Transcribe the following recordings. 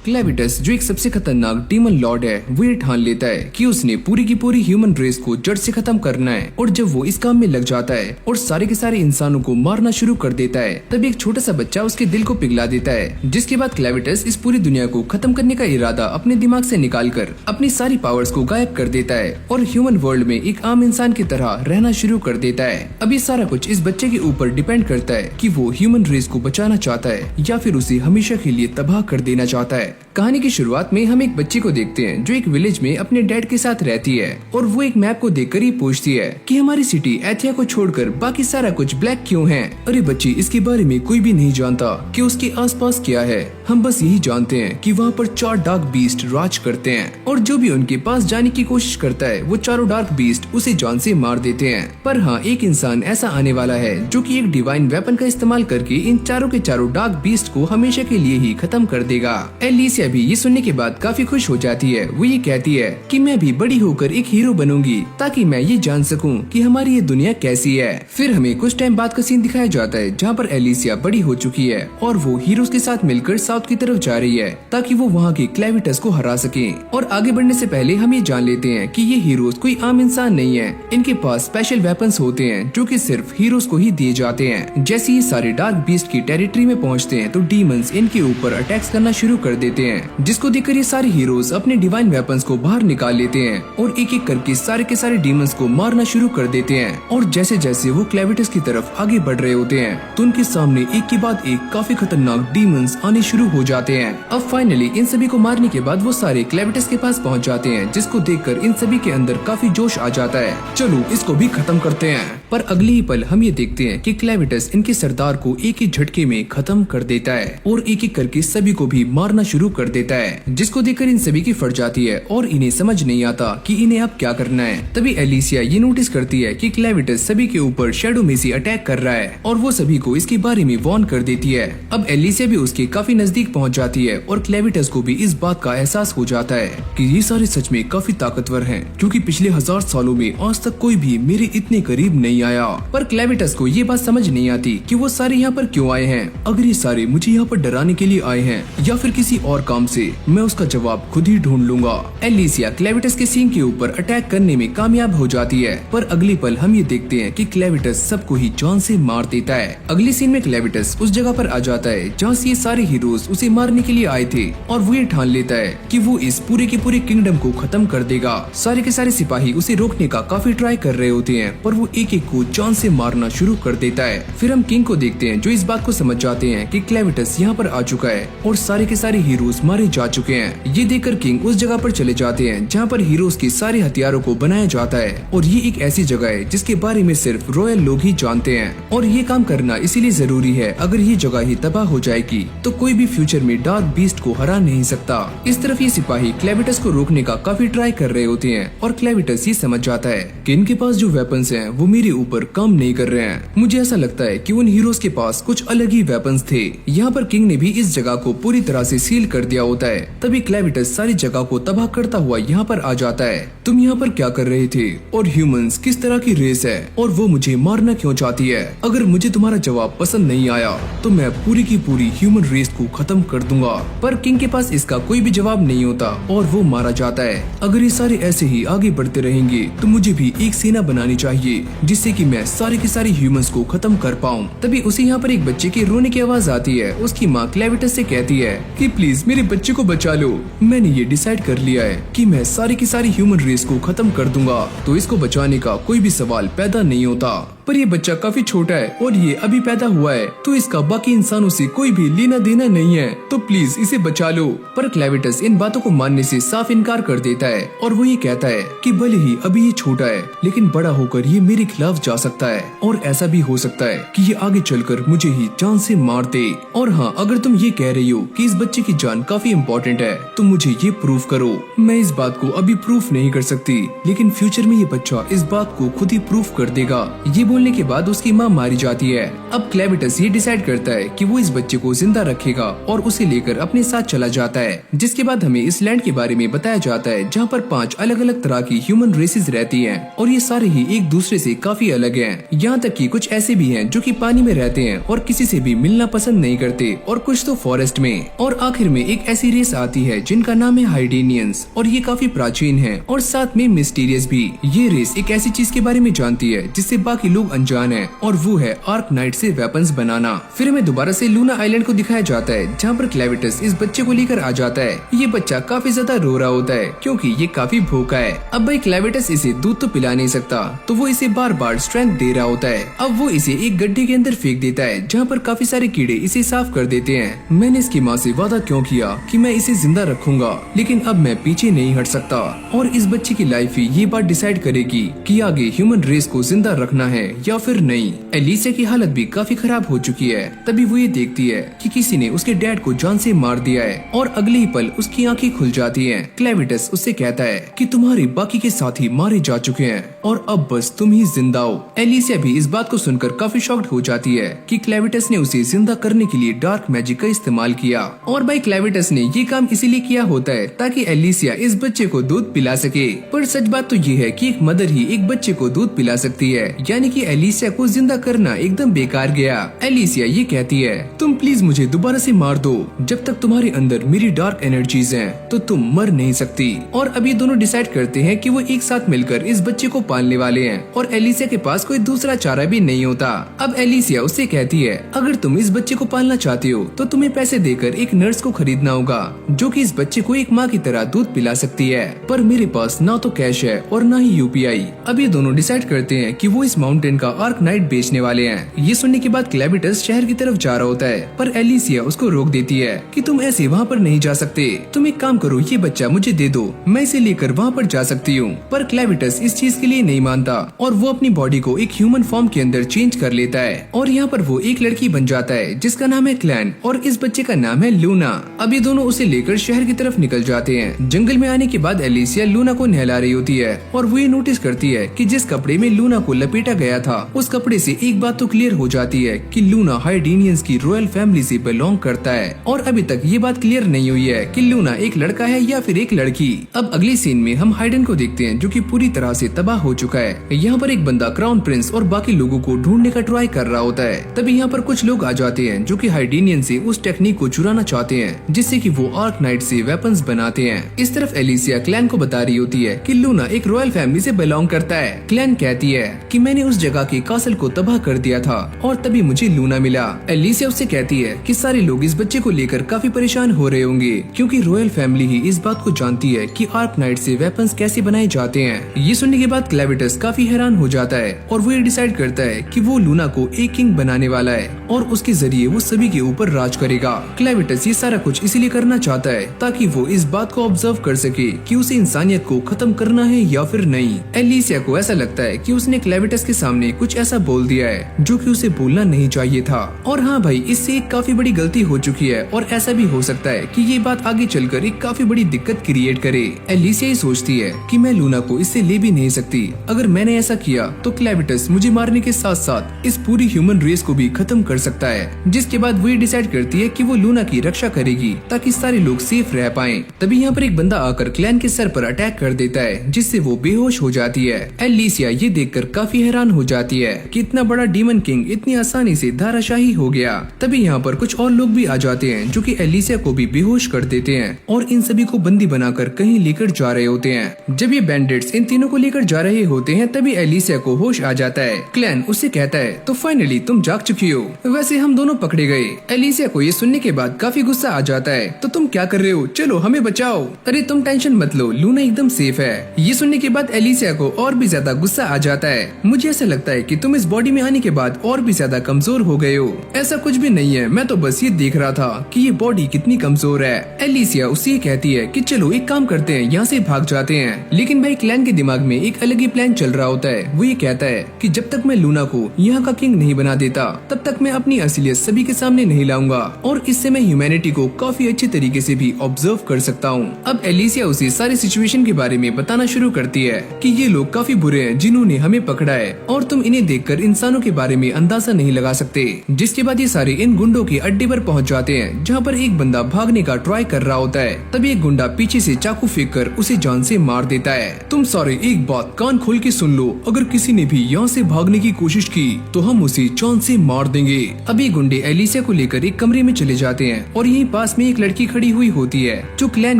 क्लेविटस जो एक सबसे खतरनाक डीमन लॉर्ड है, वो ये ठान लेता है कि उसने पूरी की पूरी ह्यूमन रेस को जड़ से खत्म करना है। और जब वो इस काम में लग जाता है और सारे के सारे इंसानों को मारना शुरू कर देता है, तब एक छोटा सा बच्चा उसके दिल को पिघला देता है। जिसके बाद क्लेविटस इस पूरी दुनिया को खत्म करने का इरादा अपने दिमाग से निकालकर अपनी सारी पावर्स को गायब कर देता है और ह्यूमन वर्ल्ड में एक आम इंसान की तरह रहना शुरू कर देता है। अब ये सारा कुछ इस बच्चे के ऊपर डिपेंड करता है कि वो ह्यूमन रेस को बचाना चाहता है या फिर उसे हमेशा के लिए तबाह कर देना चाहता है। कहानी की शुरुआत में हम एक बच्ची को देखते हैं जो एक विलेज में अपने डैड के साथ रहती है और वो एक मैप को देखकर ही पूछती है कि हमारी सिटी एथिया को छोड़कर बाकी सारा कुछ ब्लैक क्यों है। अरे बच्ची, इसके बारे में कोई भी नहीं जानता कि उसके आसपास क्या है। हम बस यही जानते हैं कि वहाँ पर 4 डार्क बीस्ट राज करते हैं और जो भी उनके पास जाने की कोशिश करता है वो चारों डार्क बीस्ट उसे जान से मार देते हैं। पर हाँ, एक इंसान ऐसा आने वाला है जो कि एक डिवाइन वेपन का इस्तेमाल करके इन चारों के चारों डार्क बीस्ट को हमेशा के लिए ही खत्म कर देगा। एलिसिया भी ये सुनने के बाद काफी खुश हो जाती है। वो ये कहती है कि मैं भी बड़ी होकर एक हीरो बनूंगी ताकि मैं ये जान सकूं कि हमारी ये दुनिया कैसी है। फिर हमें कुछ टाइम बाद का सीन दिखाया जाता है जहाँ पर एलिसिया बड़ी हो चुकी है और वो हीरोज के साथ मिलकर साउथ की तरफ जा रही है ताकि वो वहाँ के क्लेविटस को हरा सके। और आगे बढ़ने से पहले हम ये जान लेते हैं कि ये हीरोज कोई आम इंसान नहीं है। इनके पास स्पेशल वेपन्स होते हैं जो कि सिर्फ हीरोज को ही दिए जाते हैं। जैसे ये सारे डार्क बीस्ट की टेरिटरी में पहुँचते हैं तो डीमंस इनके ऊपर अटैक्स करना शुरू कर देते हैं, जिसको देखकर ये सारे हीरोज अपने डिवाइन वेपन्स को बाहर निकाल लेते हैं और एक एक करके सारे के सारे डीमंस को मारना शुरू कर देते हैं। और जैसे जैसे वो क्लेविटस की तरफ आगे बढ़ रहे होते हैं तो उनके सामने एक के बाद एक काफी खतरनाक डीमंस आने शुरू हो जाते हैं। अब फाइनली इन सभी को मारने के बाद वो सारे क्लेविटस के पास पहुंच जाते हैं, जिसको देखकर इन सभी के अंदर काफी जोश आ जाता है। चलो इसको भी खत्म करते हैं। पर अगले ही पल हम ये देखते हैं कि क्लेविटस इनके सरदार को एक ही झटके में खत्म कर देता है और एक एक करके सभी को भी मारना शुरू कर देता है, जिसको देखकर इन सभी की फट जाती है और इन्हें समझ नहीं आता कि इन्हें अब क्या करना है। तभी एलिसिया ये नोटिस करती है कि क्लेविटस सभी के ऊपर शैडो में से अटैक कर रहा है और वो सभी को इसके बारे में वार्न कर देती है। अब एलिसिया भी उसके काफी नजदीक पहुंच जाती है और क्लेविटस को भी इस बात का एहसास हो जाता है कि ये सारे सच में काफी ताकतवर हैं, क्योंकि पिछले 1000 सालों में आज तक कोई भी मेरे इतने करीब नहीं आया। पर क्लेविटस को ये बात समझ नहीं आती कि वो सारे यहाँ पर क्यों आए हैं। अगर ये सारे मुझे यहाँ पर डराने के लिए आए हैं या फिर किसी और काम से, मैं उसका जवाब खुद ही ढूंढ लूंगा। एलिसिया क्लेविटस के सींग के ऊपर अटैक करने में कामयाब हो जाती है, पर अगले पल हम ये देखते हैं कि क्लेविटस सबको ही जान से मार देता है। अगली सीन में क्लेविटस उस जगह पर आ जाता है जहाँ से ये सारे हीरोज उसे मारने के लिए आए थे और वो ये ठान लेता है कि वो इस पूरे के पूरे किंगडम को खत्म कर देगा। सारे के सारे सिपाही उसे रोकने का काफी ट्राई कर रहे होते हैं, पर वो एक एक को जान से मारना शुरू कर देता है। फिर हम किंग को देखते हैं जो इस बात को समझ जाते हैं कि क्लेविटस यहाँ पर आ चुका है और सारे के सारे हीरोज मारे जा चुके हैं। ये देखकर किंग उस जगह पर चले जाते हैं जहाँ पर हीरोज के सारे हथियारों को बनाया जाता है और ये एक ऐसी जगह है जिसके बारे में सिर्फ रॉयल लोग ही जानते हैं और ये काम करना इसीलिए जरूरी है। अगर ये जगह ही तबाह हो जाएगी तो कोई भी फ्यूचर में डार्क बीस्ट को हरा नहीं सकता। इस तरफ ये सिपाही क्लेविटस को रोकने का काफी ट्राई कर रहे होते हैं और क्लेविटस ये समझ जाता है कि इनके पास जो वेपन्स हैं वो मेरे ऊपर काम नहीं कर रहे हैं। मुझे ऐसा लगता है कि उन हीरोज के पास कुछ अलग ही वेपन्स थे। यहाँ पर किंग ने भी इस जगह को पूरी तरह से सील कर दिया होता है। तभी क्लेविटस सारी जगह को तबाह करता हुआ यहाँ पर आ जाता है। तुम यहाँ पर क्या कर रहे थे और ह्यूमंस किस तरह की रेस है और वो मुझे मारना क्यों चाहती है? अगर मुझे तुम्हारा जवाब पसंद नहीं आया तो मैं पूरी की पूरी ह्यूमन रेस को खत्म कर दूंगा। पर किंग के पास इसका कोई भी जवाब नहीं होता और वो मारा जाता है। अगर ये सारे ऐसे ही आगे बढ़ते रहेंगे तो मुझे भी एक सेना बनानी चाहिए जिससे कि मैं सारे के सारे ह्यूमंस को खत्म कर पाऊं। तभी उसे यहाँ पर एक बच्चे के रोने की आवाज आती है। उसकी माँ क्लेविटस से कहती है कि प्लीज मेरे बच्चे को बचा लो। मैंने ये डिसाइड कर लिया है कि मैं सारी की सारी ह्यूमन रेस को खत्म कर दूंगा, तो इसको बचाने का कोई भी सवाल पैदा नहीं होता। पर ये बच्चा काफी छोटा है और ये अभी पैदा हुआ है, तो इसका बाकी इंसानों से कोई भी लेना देना नहीं है, तो प्लीज इसे बचा लो। पर क्लेविटस इन बातों को मानने से साफ इनकार कर देता है और वो ये कहता है कि भले ही अभी ये छोटा है लेकिन बड़ा होकर ये मेरे खिलाफ जा सकता है और ऐसा भी हो सकता है कि ये आगे चलकर मुझे ही जान से मार दे। और हाँ, अगर तुम ये कह रही हो कि इस बच्चे की जान काफी इम्पोर्टेंट है तो मुझे ये प्रूफ करो। मैं इस बात को अभी प्रूफ नहीं कर सकती, लेकिन फ्यूचर में ये बच्चा इस बात को खुद ही प्रूफ कर देगा। ये खोलने के बाद उसकी माँ मारी जाती है। अब क्लेविटस ये डिसाइड करता है कि वो इस बच्चे को जिंदा रखेगा और उसे लेकर अपने साथ चला जाता है। जिसके बाद हमें इस लैंड के बारे में बताया जाता है जहाँ पर 5 अलग अलग तरह की ह्यूमन रेसेस रहती हैं और ये सारे ही एक दूसरे से काफी अलग हैं। यहाँ तक कि कुछ ऐसे भी हैं जो कि पानी में रहते हैं और किसी से भी मिलना पसंद नहीं करते और कुछ तो फॉरेस्ट में। और आखिर में एक ऐसी रेस आती है जिनका नाम है हाइडेनियंस और ये काफी प्राचीन है और साथ में मिस्टीरियस भी। ये रेस एक ऐसी चीज के बारे में जानती है जिससे बाकी लोग अनजान है और वो है आर्कनाइट से वेपन्स बनाना। फिर हमें दोबारा से लूना आइलैंड को दिखाया जाता है जहाँ पर क्लेविटस इस बच्चे को लेकर आ जाता है। ये बच्चा काफी ज्यादा रो रहा होता है क्योंकि ये काफी भूखा है। अब भाई क्लेविटस इसे दूध तो पिला नहीं सकता तो वो इसे बार बार स्ट्रेंथ दे रहा होता है। अब वो इसे एक गड्ढे के अंदर फेंक देता है जहाँ पर काफी सारे कीड़े इसे साफ कर देते हैं। मैंने इसकी माँ से वादा क्यों किया कि मैं इसे जिंदा रखूंगा, लेकिन अब मैं पीछे नहीं हट सकता। और इस बच्चे की लाइफ ही ये बात डिसाइड करेगी कि आगे ह्यूमन रेस को जिंदा रखना है या फिर नहीं। एलिसिया की हालत भी काफी खराब हो चुकी है। तभी वो ये देखती है कि किसी ने उसके डैड को जान से मार दिया है और अगले ही पल उसकी आंखें खुल जाती हैं। क्लेविटस उससे कहता है कि तुम्हारे बाकी के साथी मारे जा चुके हैं और अब बस तुम ही जिंदा हो। एलिसिया भी इस बात को सुनकर काफी शॉक्ड हो जाती है कि क्लेविटस ने उसे जिंदा करने के लिए डार्क मैजिक का इस्तेमाल किया। और भाई क्लेविटस ने ये काम इसीलिए किया होता है ताकि एलिसिया इस बच्चे को दूध पिला सके। पर सच बात तो ये है कि एक मदर ही एक बच्चे को दूध पिला सकती है, यानी कि एलिसिया को जिंदा करना एकदम बेकार गया। एलिसिया ये कहती है तुम प्लीज मुझे दोबारा से मार दो, जब तक तुम्हारे अंदर मेरी डार्क एनर्जीज हैं तो तुम मर नहीं सकती। और अभी दोनों डिसाइड करते हैं कि वो एक साथ मिलकर इस बच्चे को पालने वाले हैं और एलिसिया के पास कोई दूसरा चारा भी नहीं होता। अब एलिसिया उससे कहती है अगर तुम इस बच्चे को पालना चाहते हो तो तुम्हें पैसे देकर एक नर्स को खरीदना होगा जो कि इस बच्चे को एक माँ की तरह दूध पिला सकती है, पर मेरे पास ना तो कैश है और ना ही यूपीआई। अब ये दोनों डिसाइड करते हैं कि वो इस माउंटेन का आर्कनाइट बेचने वाले हैं। ये सुनने के बाद क्लेविटस शहर की तरफ जा रहा होता है पर एलिसिया उसको रोक देती है कि तुम ऐसे वहाँ पर नहीं जा सकते, तुम एक काम करो ये बच्चा मुझे दे दो, मैं इसे लेकर वहाँ पर जा सकती हूँ। पर क्लेविटस इस चीज के लिए नहीं मानता और वो अपनी बॉडी को एक ह्यूमन फॉर्म के अंदर चेंज कर लेता है और यहाँ पर वो एक लड़की बन जाता है जिसका नाम है क्लैन और इस बच्चे का नाम है लूना। अब ये दोनों उसे लेकर शहर की तरफ निकल जाते हैं। जंगल में आने के बाद एलिसिया लूना को नहला रही होती है और वो ये नोटिस करती है कि जिस कपड़े में लूना को लपेटा गया था उस कपड़े से एक बात तो क्लियर हो जाती है कि लूना हाइडेनियंस की रॉयल फैमिली से बिलोंग करता है। और अभी तक ये बात क्लियर नहीं हुई है कि लूना एक लड़का है या फिर एक लड़की। अब अगले सीन में हम हाइडन को देखते हैं जो कि पूरी तरह से तबाह हो चुका है। यहाँ पर एक बंदा क्राउन प्रिंस और बाकी लोगों को ढूंढने का ट्राई कर रहा होता है। तभी यहाँ पर कुछ लोग आ जाते हैं जो कि हाइडेनियन से उस टेक्निक को चुराना चाहते हैं जिससे कि वो आर्कनाइट से वेपन्स बनाते हैं। इस तरफ एलिसिया क्लैन को बता रही होती है कि लूना एक रॉयल फैमिली से बिलोंग करता है। क्लैन कहती है कि मैंने उस जगह के कासल को तबाह कर दिया था और तभी मुझे लूना मिला। एलिसिया उससे कहती है कि सारे लोग इस बच्चे को लेकर काफी परेशान हो रहे होंगे क्योंकि रॉयल फैमिली ही इस बात को जानती है कि आर्कनाइट से वेपन्स कैसे बनाए जाते हैं। ये सुनने के बाद क्लेविटस काफी हैरान हो जाता है और वो ये डिसाइड करता है कि वो लूना को एक किंग बनाने वाला है और उसके जरिए वो सभी के ऊपर राज करेगा। क्लेविटस ये सारा कुछ इसीलिए करना चाहता है ताकि वो इस बात को ऑब्जर्व कर सके कि उसे इंसानियत को खत्म करना है या फिर नहीं। एलिसिया को ऐसा लगता है कि उसने क्लेविटस के सामने कुछ ऐसा बोल दिया है जो कि उसे बोलना नहीं चाहिए था। और हाँ भाई, इससे एक काफी बड़ी गलती हो चुकी है और ऐसा भी हो सकता है कि ये बात आगे चलकर एक काफी बड़ी दिक्कत क्रिएट करे। एलिसिया ये सोचती है कि मैं लूना को इससे ले भी नहीं सकती। अगर मैंने ऐसा किया तो क्लेविटस मुझे मारने के साथ साथ इस पूरी ह्यूमन रेस को भी खत्म कर सकता है। जिसके बाद वो डिसाइड करती है कि वो लूना की रक्षा करेगी ताकि सारे लोग सेफ रह पाएं। तभी यहाँ पर एक बंदा आकर क्लैन के सर पर अटैक कर देता है जिससे वो बेहोश हो जाती है। एलिसिया ये देखकर काफी हैरान हो जाती है कि इतना बड़ा डीमन किंग इतनी आसानी से धाराशाही हो गया। तभी यहाँ पर कुछ और लोग भी आ जाते हैं जो कि एलिसिया को भी बेहोश कर देते हैं और इन सभी को बंदी बनाकर कहीं लेकर जा रहे होते हैं। जब ये बैंडिट्स इन तीनों को लेकर जा रहे होते हैं तभी एलिसिया को होश आ जाता है। क्लैन उससे कहता है तो फाइनली तुम जाग चुकी हो, वैसे हम दोनों पकड़े गए। एलिसिया को ये सुनने के बाद काफी गुस्सा आ जाता है, तो तुम क्या कर रहे हो, चलो हमें बचाओ। अरे तुम टेंशन मत लो, लूना एकदम सेफ है। ये सुनने के बाद एलिसिया को और भी ज्यादा गुस्सा आ जाता है। मुझे ऐसा लगता है कि तुम इस बॉडी में आने के बाद और भी ज्यादा कमजोर हो गए हो। ऐसा कुछ भी नहीं है, मैं तो बस ये देख रहा था कि ये बॉडी कितनी कमजोर है। एलिसिया उससे कहती है कि चलो एक काम करते हैं, यहाँ से भाग जाते हैं। लेकिन भाई क्लैन के दिमाग में एक अलग ही प्लान चल रहा होता है। वो ये कहता है कि जब तक मैं लूना को यहाँ का किंग नहीं बना देता तब तक मैं अपनी असलियत सभी के सामने नहीं लाऊंगा और इससे मैं ह्यूमैनिटी को काफी अच्छे तरीके से भी ऑब्जर्व कर सकता हूँ। अब एलिसिया उसे सारी सिचुएशन के बारे में बताना शुरू करती है कि ये लोग काफी बुरे हैं जिन्होंने हमें पकड़ा है और तुम इन्हें देखकर इंसानों के बारे में अंदाजा नहीं लगा सकते। जिसके बाद ये सारे इन गुंडों के अड्डे पर पहुंच जाते हैं, जहाँ पर एक बंदा भागने का ट्राई कर रहा होता है। तभी एक गुंडा पीछे से चाकू फेंक कर उसे जान से मार देता है। तुम सारे एक बात कान खोल के सुन लो, अगर किसी ने भी यहाँ से भागने की कोशिश की तो हम उसे जान से मार देंगे। अभी गुंडे एलिसिया को लेकर एक कमरे में चले जाते हैं और यहीं पास में एक लड़की खड़ी हुई होती है जो क्लैन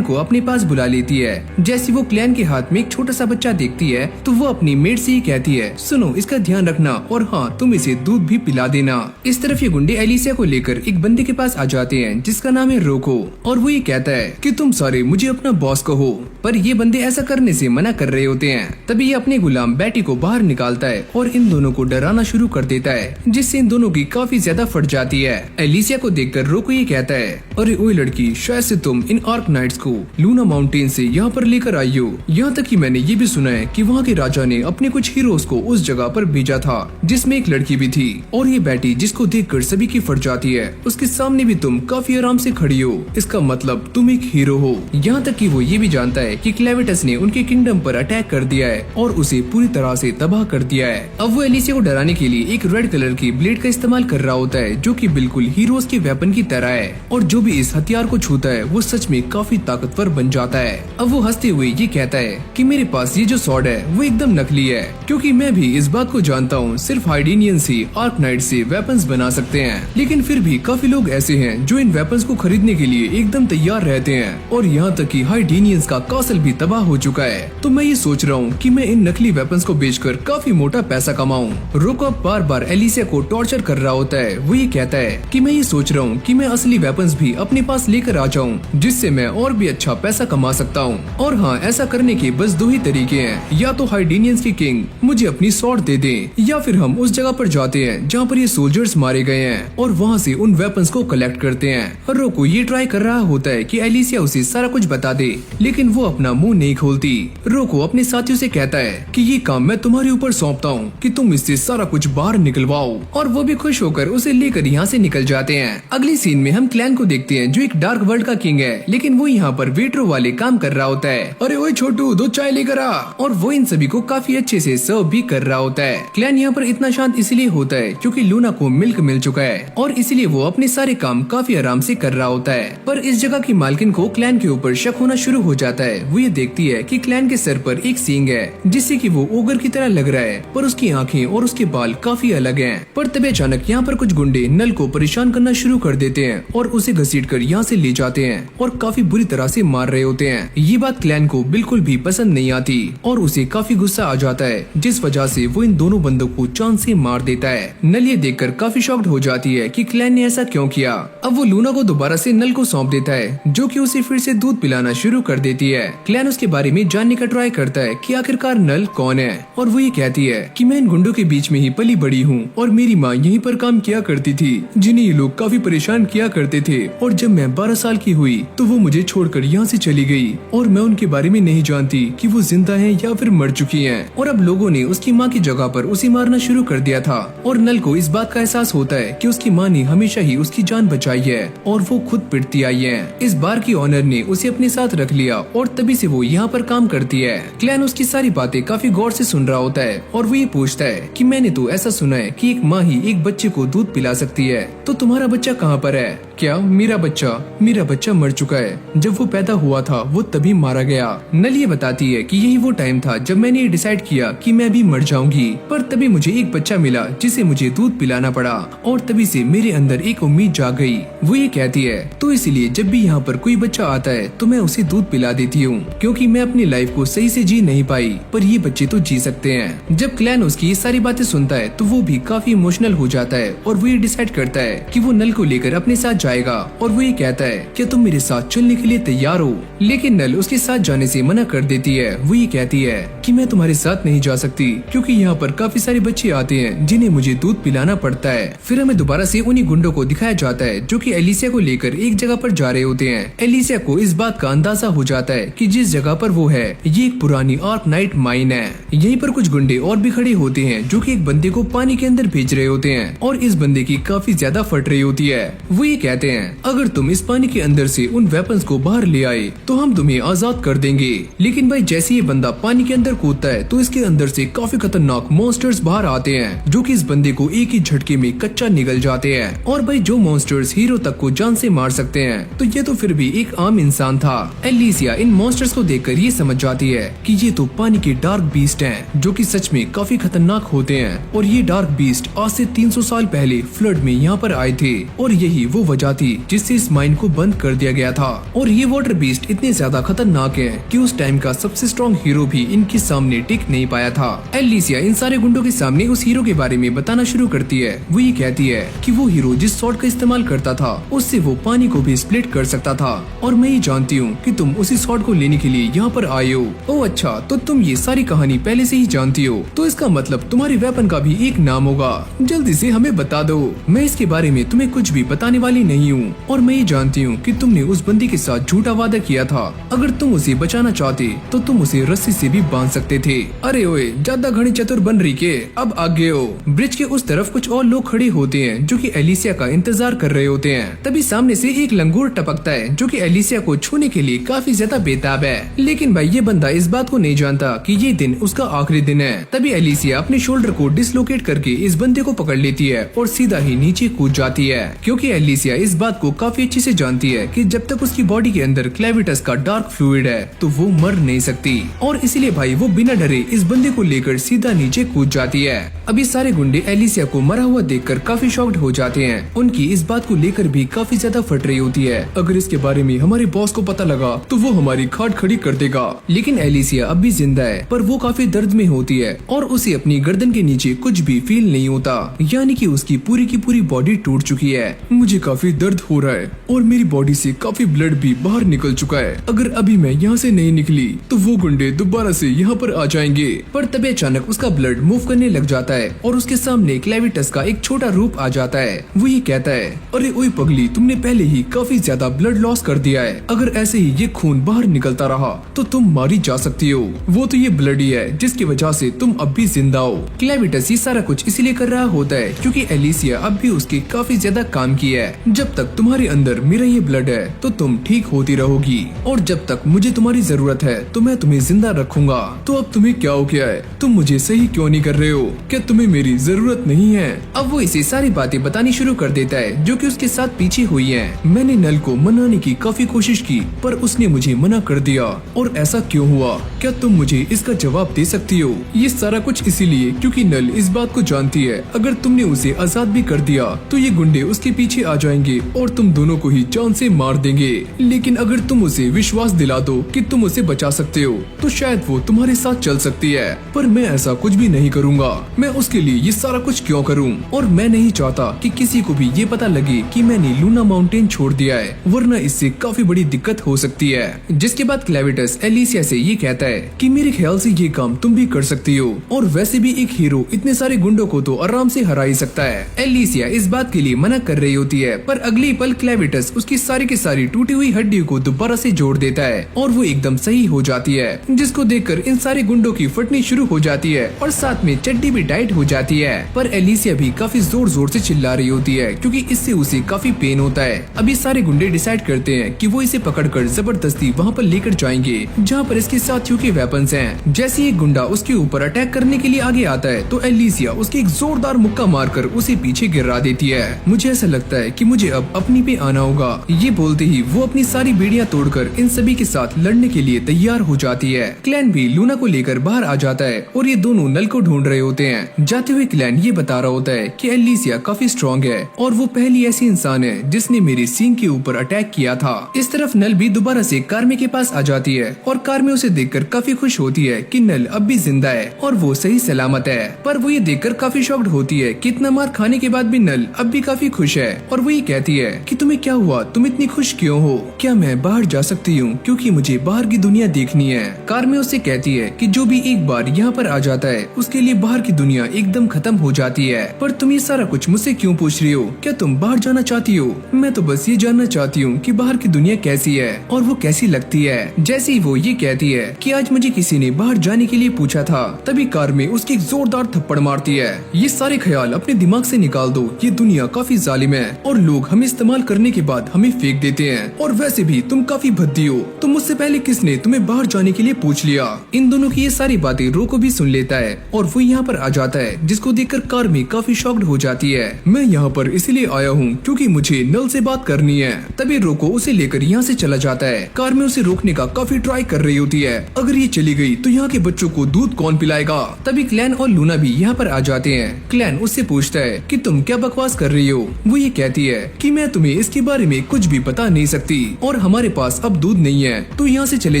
को अपने पास बुला लेती है। जैसे वो क्लैन के हाथ में एक छोटा सा बच्चा देखती है तो वो अपनी मेड से ही कहती है, सुनो इसका ध्यान रखना और हाँ तुम इसे दूध भी पिला देना। इस तरफ ये गुंडे एलिसिया को लेकर एक बंदे के पास आ जाते हैं जिसका नाम है रोको, और वो ये कहता है कि तुम सारे मुझे अपना बॉस कहो, पर ये बंदे ऐसा करने से मना कर रहे होते हैं। तभी ये अपने गुलाम बैटी को बाहर निकालता है और इन दोनों को डराना शुरू कर देता है, जिससे इन दोनों की काफी ज्यादा फट जाती है। एलिसिया को देखकर रोको ये कहता है, अरे ओए लड़की, शायद से तुम इन आर्क नाइट्स को लूना माउंटेन से यहाँ पर लेकर आई हो। यहाँ तक कि मैंने ये भी सुना है कि वहाँ के राजा ने अपने कुछ हीरोज को उस जगह पर भेजा था जिसमें एक लड़की भी थी, और ये बैटी जिसको देखकर सभी की फट जाती है, उसके सामने भी तुम काफी आराम से खड़ी हो, इसका मतलब तुम एक हीरो हो। यहाँ तक कि वो ये भी जानता है कि क्लेविटस ने उनके किंगडम पर अटैक कर दिया है और उसे पूरी तरह से तबाह कर दिया है। अब वो एलिसिया को डराने के लिए एक रेड कलर की ब्लेड का इस्तेमाल कर रहा होता है जो कि बिल्कुल हीरोज के वेपन की तरह है, और जो भी इस हथियार को छूता है वो सच में काफी ताकतवर बन जाता है। अब वो हंसते हुए ये कहता है कि मेरे पास ये जो स्वॉर्ड है वो एकदम नकली है, क्योंकि मैं भी इस बात को जानता हूँ सिर्फ हाइडेनियंस ही आर्क नाइट से वेपन्स बना सकते हैं, लेकिन फिर भी काफी लोग ऐसे हैं जो इन वेपन्स को खरीदने के लिए एकदम तैयार रहते हैं, और यहाँ तक कि हाइडेनियंस का कासल भी तबाह हो चुका है। तो मैं ये सोच रहा हूँ कि मैं इन नकली वेपन्स को बेचकर काफी मोटा पैसा कमाऊं। रोको बार बार एलिसिया को टॉर्चर कर रहा होता है। वो ये कहता है कि मैं ये सोच रहा हूँ कि मैं असली वेपन्स भी अपने पास लेकर आ जाऊँ, जिससे मैं और भी अच्छा पैसा कमा सकता हूँ। और हाँ, ऐसा करने के बस दो ही तरीके हैं, या तो हाइडेनियंस के किंग मुझे अपनी स्वॉर्ड दे दें, या फिर हम उस जगह पर जाते हैं जहाँ पर ये सोल्जर्स मारे गए हैं और वहाँ से उन वेपन्स को कलेक्ट करते हैं। रोको ये ट्राई कर रहा होता है कि एलिसिया उसे सारा कुछ बता दे, लेकिन वो अपना मुंह नहीं खोलती। रोको अपने साथियों से कहता है कि ये काम मैं तुम्हारे ऊपर सौंपता हूँ कि तुम इससे सारा कुछ बाहर निकलवाओ, और वो भी खुश होकर उसे लेकर यहाँ से निकल जाते हैं। अगली सीन में हम क्लैन को देखते हैं जो एक डार्क वर्ल्ड का किंग है, लेकिन वो यहाँ पर वेटरों वाले काम कर रहा होता है। अरे ओए छोटू, दो चाय लेकर आ, और वो इन सभी को काफी अच्छे से सर्व भी कर रहा होता है। क्लैन यहाँ पर इतना शांत इसलिए होता है क्योंकि लूना को मिल्क मिल चुका है, और इसलिए वो अपने सारे काम काफी आराम से कर रहा होता है। पर इस जगह की मालकिन को क्लैन के ऊपर शक होना शुरू हो जाता है। वो ये देखती है कि क्लैन के सर पर एक सींग है जिससे कि वो ओगर की तरह लग रहा है, पर उसकी आंखें और उसके बाल काफी अलग हैं। पर तभी अचानक यहाँ पर कुछ गुंडे नल को परेशान करना शुरू कर देते हैं और उसे घसीटकर यहाँ से ले जाते हैं और काफी बुरी तरह से मार रहे होते हैं। ये बात क्लैन को बिल्कुल भी पसंद नहीं आती और उसे काफी गुस्सा आ जाता है, जिस वजह से वो इन दोनों बंदों को जान से मार देता है। नल ये देखकर काफी शॉक्ड हो जाती है कि क्लैन ने ऐसा क्यों किया। अब वो लूना को दोबारा से नल को सौंप देता है, जो कि उसे फिर से दूध पिलाना शुरू कर देती है। क्लैन उसके बारे में जानने का ट्राई करता है कि आखिरकार नल कौन है, और वो ये कहती है कि मैं इन गुंडों के बीच में ही पली बड़ी हूँ और मेरी माँ यहीं पर काम किया करती थी, जिन्हें ये लोग काफी परेशान किया करते थे, और जब मैं 12 साल की हुई तो वो मुझे छोड़कर यहाँ से चली गई, और मैं उनके बारे में नहीं जानती कि वो जिंदा हैं या फिर मर चुकी हैं। और अब लोगों ने उसकी माँ की जगह पर उसे मारना शुरू कर दिया था, और नल को इस बात का एहसास होता है कि उसकी माँ ने हमेशा ही उसकी जान बचाई है और वो खुद पिटती आई है। इस बार की ऑनर ने उसे अपने साथ रख लिया और तभी से वो यहाँ पर काम करती है। क्लैन उसकी सारी बातें काफी गौर से सुन रहा होता है और वो ये पूछता है कि मैंने तो ऐसा सुना है कि एक माँ ही एक बच्चे को दूध पिला सकती है, तो तुम्हारा बच्चा कहाँ पर है? क्या मेरा बच्चा मर चुका है। जब वो पैदा हुआ था वो तभी मारा गया। नल ये बताती है कि यही वो टाइम था जब मैंने ये डिसाइड किया कि मैं भी मर जाऊंगी, पर तभी मुझे एक बच्चा मिला जिसे मुझे दूध पिलाना पड़ा, और तभी से मेरे अंदर एक उम्मीद जाग गई। वो ये कहती है तो इसलिए जब भी यहाँ पर कोई बच्चा आता है तो मैं उसे दूध पिला देती हूँ, क्योंकि मैं अपनी लाइफ को सही से जी नहीं पाई, पर ये बच्चे तो जी सकते हैं। जब क्लैन उसकी ये सारी बातें सुनता है तो वो भी काफी इमोशनल हो जाता है और वो ये डिसाइड करता है कि वो नल को लेकर अपने साथ जाएगा, और वो ये कहता है क्या तुम मेरे साथ चलने के लिए तैयार हो? लेकिन नल उसके साथ जाने से मना कर देती है। वो ये कहती है कि मैं तुम्हारे साथ नहीं जा सकती, क्योंकि यहाँ पर काफी सारे बच्चे आते हैं जिन्हें मुझे दूध पिलाना पड़ता है। फिर हमें दोबारा से उन्हीं गुंडों को दिखाया जाता है जो कि एलिसिया को लेकर एक जगह पर जा रहे होते हैं। एलिसिया को इस बात का अंदाजा हो जाता है कि जिस जगह पर वो है ये एक पुरानी आर्क नाइट माइन है। यहीं पर कुछ गुंडे और भी खड़े होते हैं जो कि एक बंदे को पानी के अंदर भेज रहे होते हैं, और इस बंदे की काफी ज्यादा फट रही होती है। वो ये कहते हैं अगर तुम इस पानी के अंदर से उन वेपन्स को बाहर ले आए तो हम तुम्हें आजाद कर देंगे। लेकिन भाई जैसे ये बंदा पानी के अंदर कूदता है तो इसके अंदर से काफी खतरनाक मॉन्स्टर्स बाहर आते हैं जो कि इस बंदे को एक ही झटके में कच्चा निगल जाते हैं। और भाई जो मॉन्स्टर्स हीरो तक को जान से मार सकते हैं तो ये तो फिर भी एक आम इंसान था। एलिसिया इन मॉन्स्टर्स को देखकर ये समझ जाती है कि ये तो पानी के डार्क बीस्ट हैं जो कि सच में काफी खतरनाक होते हैं। और ये डार्क बीस्ट आज से 300 साल पहले फ्लड में यहाँ पर आए थे और यही वो वजह थी जिससे इस माइन को बंद कर दिया गया था। और ये वाटर बीस्ट इतने ज्यादा खतरनाक है कि उस टाइम का सबसे स्ट्रॉन्ग हीरो भी इनके सामने टिक नहीं पाया था। एलिसिया इन सारे गुंडों के सामने उस हीरो के बारे में बताना शुरू करती है। वो ये कहती है कि वो हीरो जिस शॉट का इस्तेमाल करता था उससे वो पानी को भी स्प्लिट कर सकता था और मैं ये जानती हूँ कि तुम उसी शॉट को लेने के लिए यहाँ पर आए हो। ओह अच्छा, तो तुम ये सारी कहानी पहले से ही जानती हो, तो इसका मतलब तुम्हारे वेपन का भी एक नाम होगा। जल्दी से हमें बता दो, मैं इसके बारे में तुम्हें कुछ भी बताने वाली नहीं हूँ। और मैं ये जानती हूँ कि तुमने उस बंदी के साथ झूठा वादा किया था। अगर तुम उसे बचाना चाहते तो तुम उसे रस्सी से भी बांध सकते थे। अरे ओए, ज्यादा घड़ी चतुर बन रही के, अब आगे हो। ब्रिज के उस तरफ कुछ और लोग खड़े होते हैं जो कि एलिसिया का इंतजार कर रहे होते हैं। तभी सामने से एक लंगूर टपकता है जो कि एलिसिया को छूने के लिए काफी ज्यादा बेताब है। लेकिन भाई ये बंदा इस बात को नहीं जानता कि ये दिन उसका आखिरी दिन है। तभी एलिसिया अपने शोल्डर को डिसलोकेट करके इस बंदे को पकड़ लेती है और सीधा ही नीचे कूद जाती है, क्योंकि एलिसिया इस बात को काफी अच्छे से जानती है कि जब तक उसकी बॉडी के अंदर क्लेविटस का डार्क फ्लूइड है तो वो मर नहीं सकती। और इसीलिए भाई वो बिना डरे इस बंदे को लेकर सीधा नीचे कूद जाती है। अभी सारे गुंडे एलिसिया को मरा हुआ देखकर काफी शॉक्ड हो जाते हैं। उनकी इस बात को लेकर भी काफी ज्यादा फट रही होती है। अगर इसके बारे में हमारे बॉस को पता लगा तो वो हमारी खाट खड़ी कर देगा। लेकिन एलिसिया अब भी जिंदा है, पर वो काफी दर्द में होती है और उसे अपनी गर्दन के नीचे कुछ भी फील नहीं होता, यानी कि उसकी पूरी की पूरी बॉडी टूट चुकी है। मुझे काफी दर्द हो रहा है और मेरी बॉडी से काफी ब्लड भी बाहर निकल चुका है। अगर अभी मैं यहाँ से नहीं निकली तो वो गुंडे दोबारा से यहाँ पर आ जाएंगे। पर तभी अचानक उसका ब्लड मूव करने लग जाता है और उसके सामने क्लेविटस का एक छोटा रूप आ जाता है। वो ये कहता है, अरे ओए पगली, तुमने पहले ही काफी ज्यादा ब्लड लॉस कर दिया है। अगर ऐसे ही ये खून बाहर निकलता रहा तो तुम मारी जा सकती हो। वो तो ये ब्लड ही है जिसकी वजह से तुम अब भी जिंदा हो। क्लेविटस ये सारा कुछ इसलिए कर रहा होता है क्योंकि एलिसिया अब भी उसके काफी ज्यादा काम की है। जब तक तुम्हारे अंदर मेरा ये ब्लड है तो तुम ठीक होती रहोगी और जब तक मुझे तुम्हारी जरूरत है तो मैं तुम्हें जिंदा रखूंगा। तो अब तुम्हें क्या हो गया है? तुम मुझे सही क्यों नहीं कर रहे हो? क्या तुम्हें मेरी जरूरत नहीं है? अब वो इसे सारी बातें बतानी शुरू कर देता है जो कि उसके साथ पीछे हुई है। मैंने नल को मनाने की काफी कोशिश की पर उसने मुझे मना कर दिया। और ऐसा क्यों हुआ? क्या तुम मुझे इसका जवाब दे सकती हो? ये सारा कुछ इसीलिए क्योंकि नल इस बात को जानती है अगर तुमने उसे आजाद भी कर दिया तो ये गुंडे उसके पीछे आ जाएंगे और तुम दोनों को ही जान से मार देंगे। लेकिन अगर तुम उसे विश्वास दिला दो कि तुम उसे बचा सकते हो तो शायद वो तुम्हारे साथ चल सकती है। पर मैं ऐसा कुछ भी नहीं करूँगा। मैं उसके लिए ये सारा कुछ क्यों करूँ? और मैं नहीं चाहता कि किसी को भी ये पता लगे कि मैंने लूना माउंटेन छोड़ दिया है, वरना इससे काफी बड़ी दिक्कत हो सकती है। जिसके बाद क्लेविटस एलिसिया से ये कहता है कि मेरे ख्याल से ये काम तुम भी कर सकती हो और वैसे भी एक हीरो इतने सारे गुंडों को तो आराम से हरा ही सकता है। एलिसिया इस बात के लिए मना कर रही होती है पर अगली पल क्लेविटस उसकी सारी की सारी टूटी हुई हड्डियों को दोबारा से जोड़ देता है और वो एकदम सही हो जाती है, जिसको देखकर इन सारे गुंडों की फटनी शुरू हो जाती है और साथ में चड्डी भी टाइट हो जाती है। पर एलिसिया भी काफी जोर जोर से चिल्ला रही होती है क्योंकि इससे उसे काफी पेन होता है। अभी सारे गुंडे डिसाइड करते हैं कि वो इसे पकड़कर जबरदस्ती वहाँ पर लेकर जाएंगे जहाँ पर इसके साथियों के वेपन्स हैं। जैसे ही एक गुंडा उसके ऊपर अटैक करने के लिए आगे आता है तो एलिसिया उसके एक जोरदार मुक्का मारकर उसे पीछे गिरा देती है। मुझे ऐसा लगता है कि मुझे अब अपनी पे आना होगा। ये बोलते ही वो अपनी सारी बेड़ियां तोड़कर इन सभी के साथ लड़ने के लिए तैयार हो जाती है। क्लैन भी लूना को लेकर बाहर आ जाता है और ये दोनों नल को ढूंढ रहे होते हैं। जाते हुए क्लैन ये बता रहा होता है कि एलिसिया काफी स्ट्रॉन्ग है और वो पहली ऐसी इंसान है जिसने मेरे सीन के ऊपर अटैक किया था। इस तरफ नल भी दोबारा से कार्मे के पास आ जाती है और कार्मे उसे देखकर काफी खुश होती है कि नल अब भी जिंदा है और वो सही सलामत है। पर वो ये देखकर काफी शॉक्ड होती है कि इतना मार खाने के बाद भी नल अब भी काफी खुश है और वो ये कहती है कि तुम्हें क्या हुआ, तुम इतनी खुश क्यों हो? क्या मैं बाहर जा सकती हूँ क्योंकि मुझे बाहर की दुनिया देखनी है। कार्मे उससे कहती है कि जो भी एक बार यहाँ पर आ जाता है उसके लिए बाहर की दुनिया एकदम खत्म हो जाती है। पर तुम ये सारा कुछ मुझसे क्यों पूछ रही हो? क्या तुम बाहर जाना चाहती हो? मैं तो बस ये जानना चाहती हूँ कि बाहर की दुनिया कैसी है और वो कैसी लगती है। जैसे ही वो ये कहती है कि आज मुझे किसी ने बाहर जाने के लिए पूछा था, तभी कार्मे उसकी एक जोरदार थप्पड़ मारती है। ये सारे ख्याल अपने दिमाग से निकाल दो। ये दुनिया काफी जालिम है और लोग हमें इस्तेमाल करने के बाद हमें फेंक देते हैं। और वैसे भी तुम काफी भद्दी हो, तो मुझसे पहले किसने तुम्हें बाहर जाने के लिए पूछ लिया? इन दोनों की ये सारी बातें रोको भी सुन लेता है और वो यहाँ पर आ जाता है, जिसको देखकर कार्मी काफी शॉक्ड हो जाती है। मैं यहाँ पर इसलिए आया हूँ क्योंकि मुझे नल से बात करनी है। तभी रोको उसे लेकर यहाँ से चला जाता है। कार्मी उसे रोकने का काफी ट्राई कर रही होती है। अगर ये चली गई तो यहाँ के बच्चों को दूध कौन पिलाएगा। तभी क्लैन और लूना भी यहाँ पर आ जाते हैं। क्लैन उससे पूछता है कि तुम क्या बकवास कर रही हो। वो ये कहती है कि मैं तुम्हें इसके बारे में कुछ भी बता नहीं सकती और हमारे पास अब दूध नहीं है, तो यहाँ से चले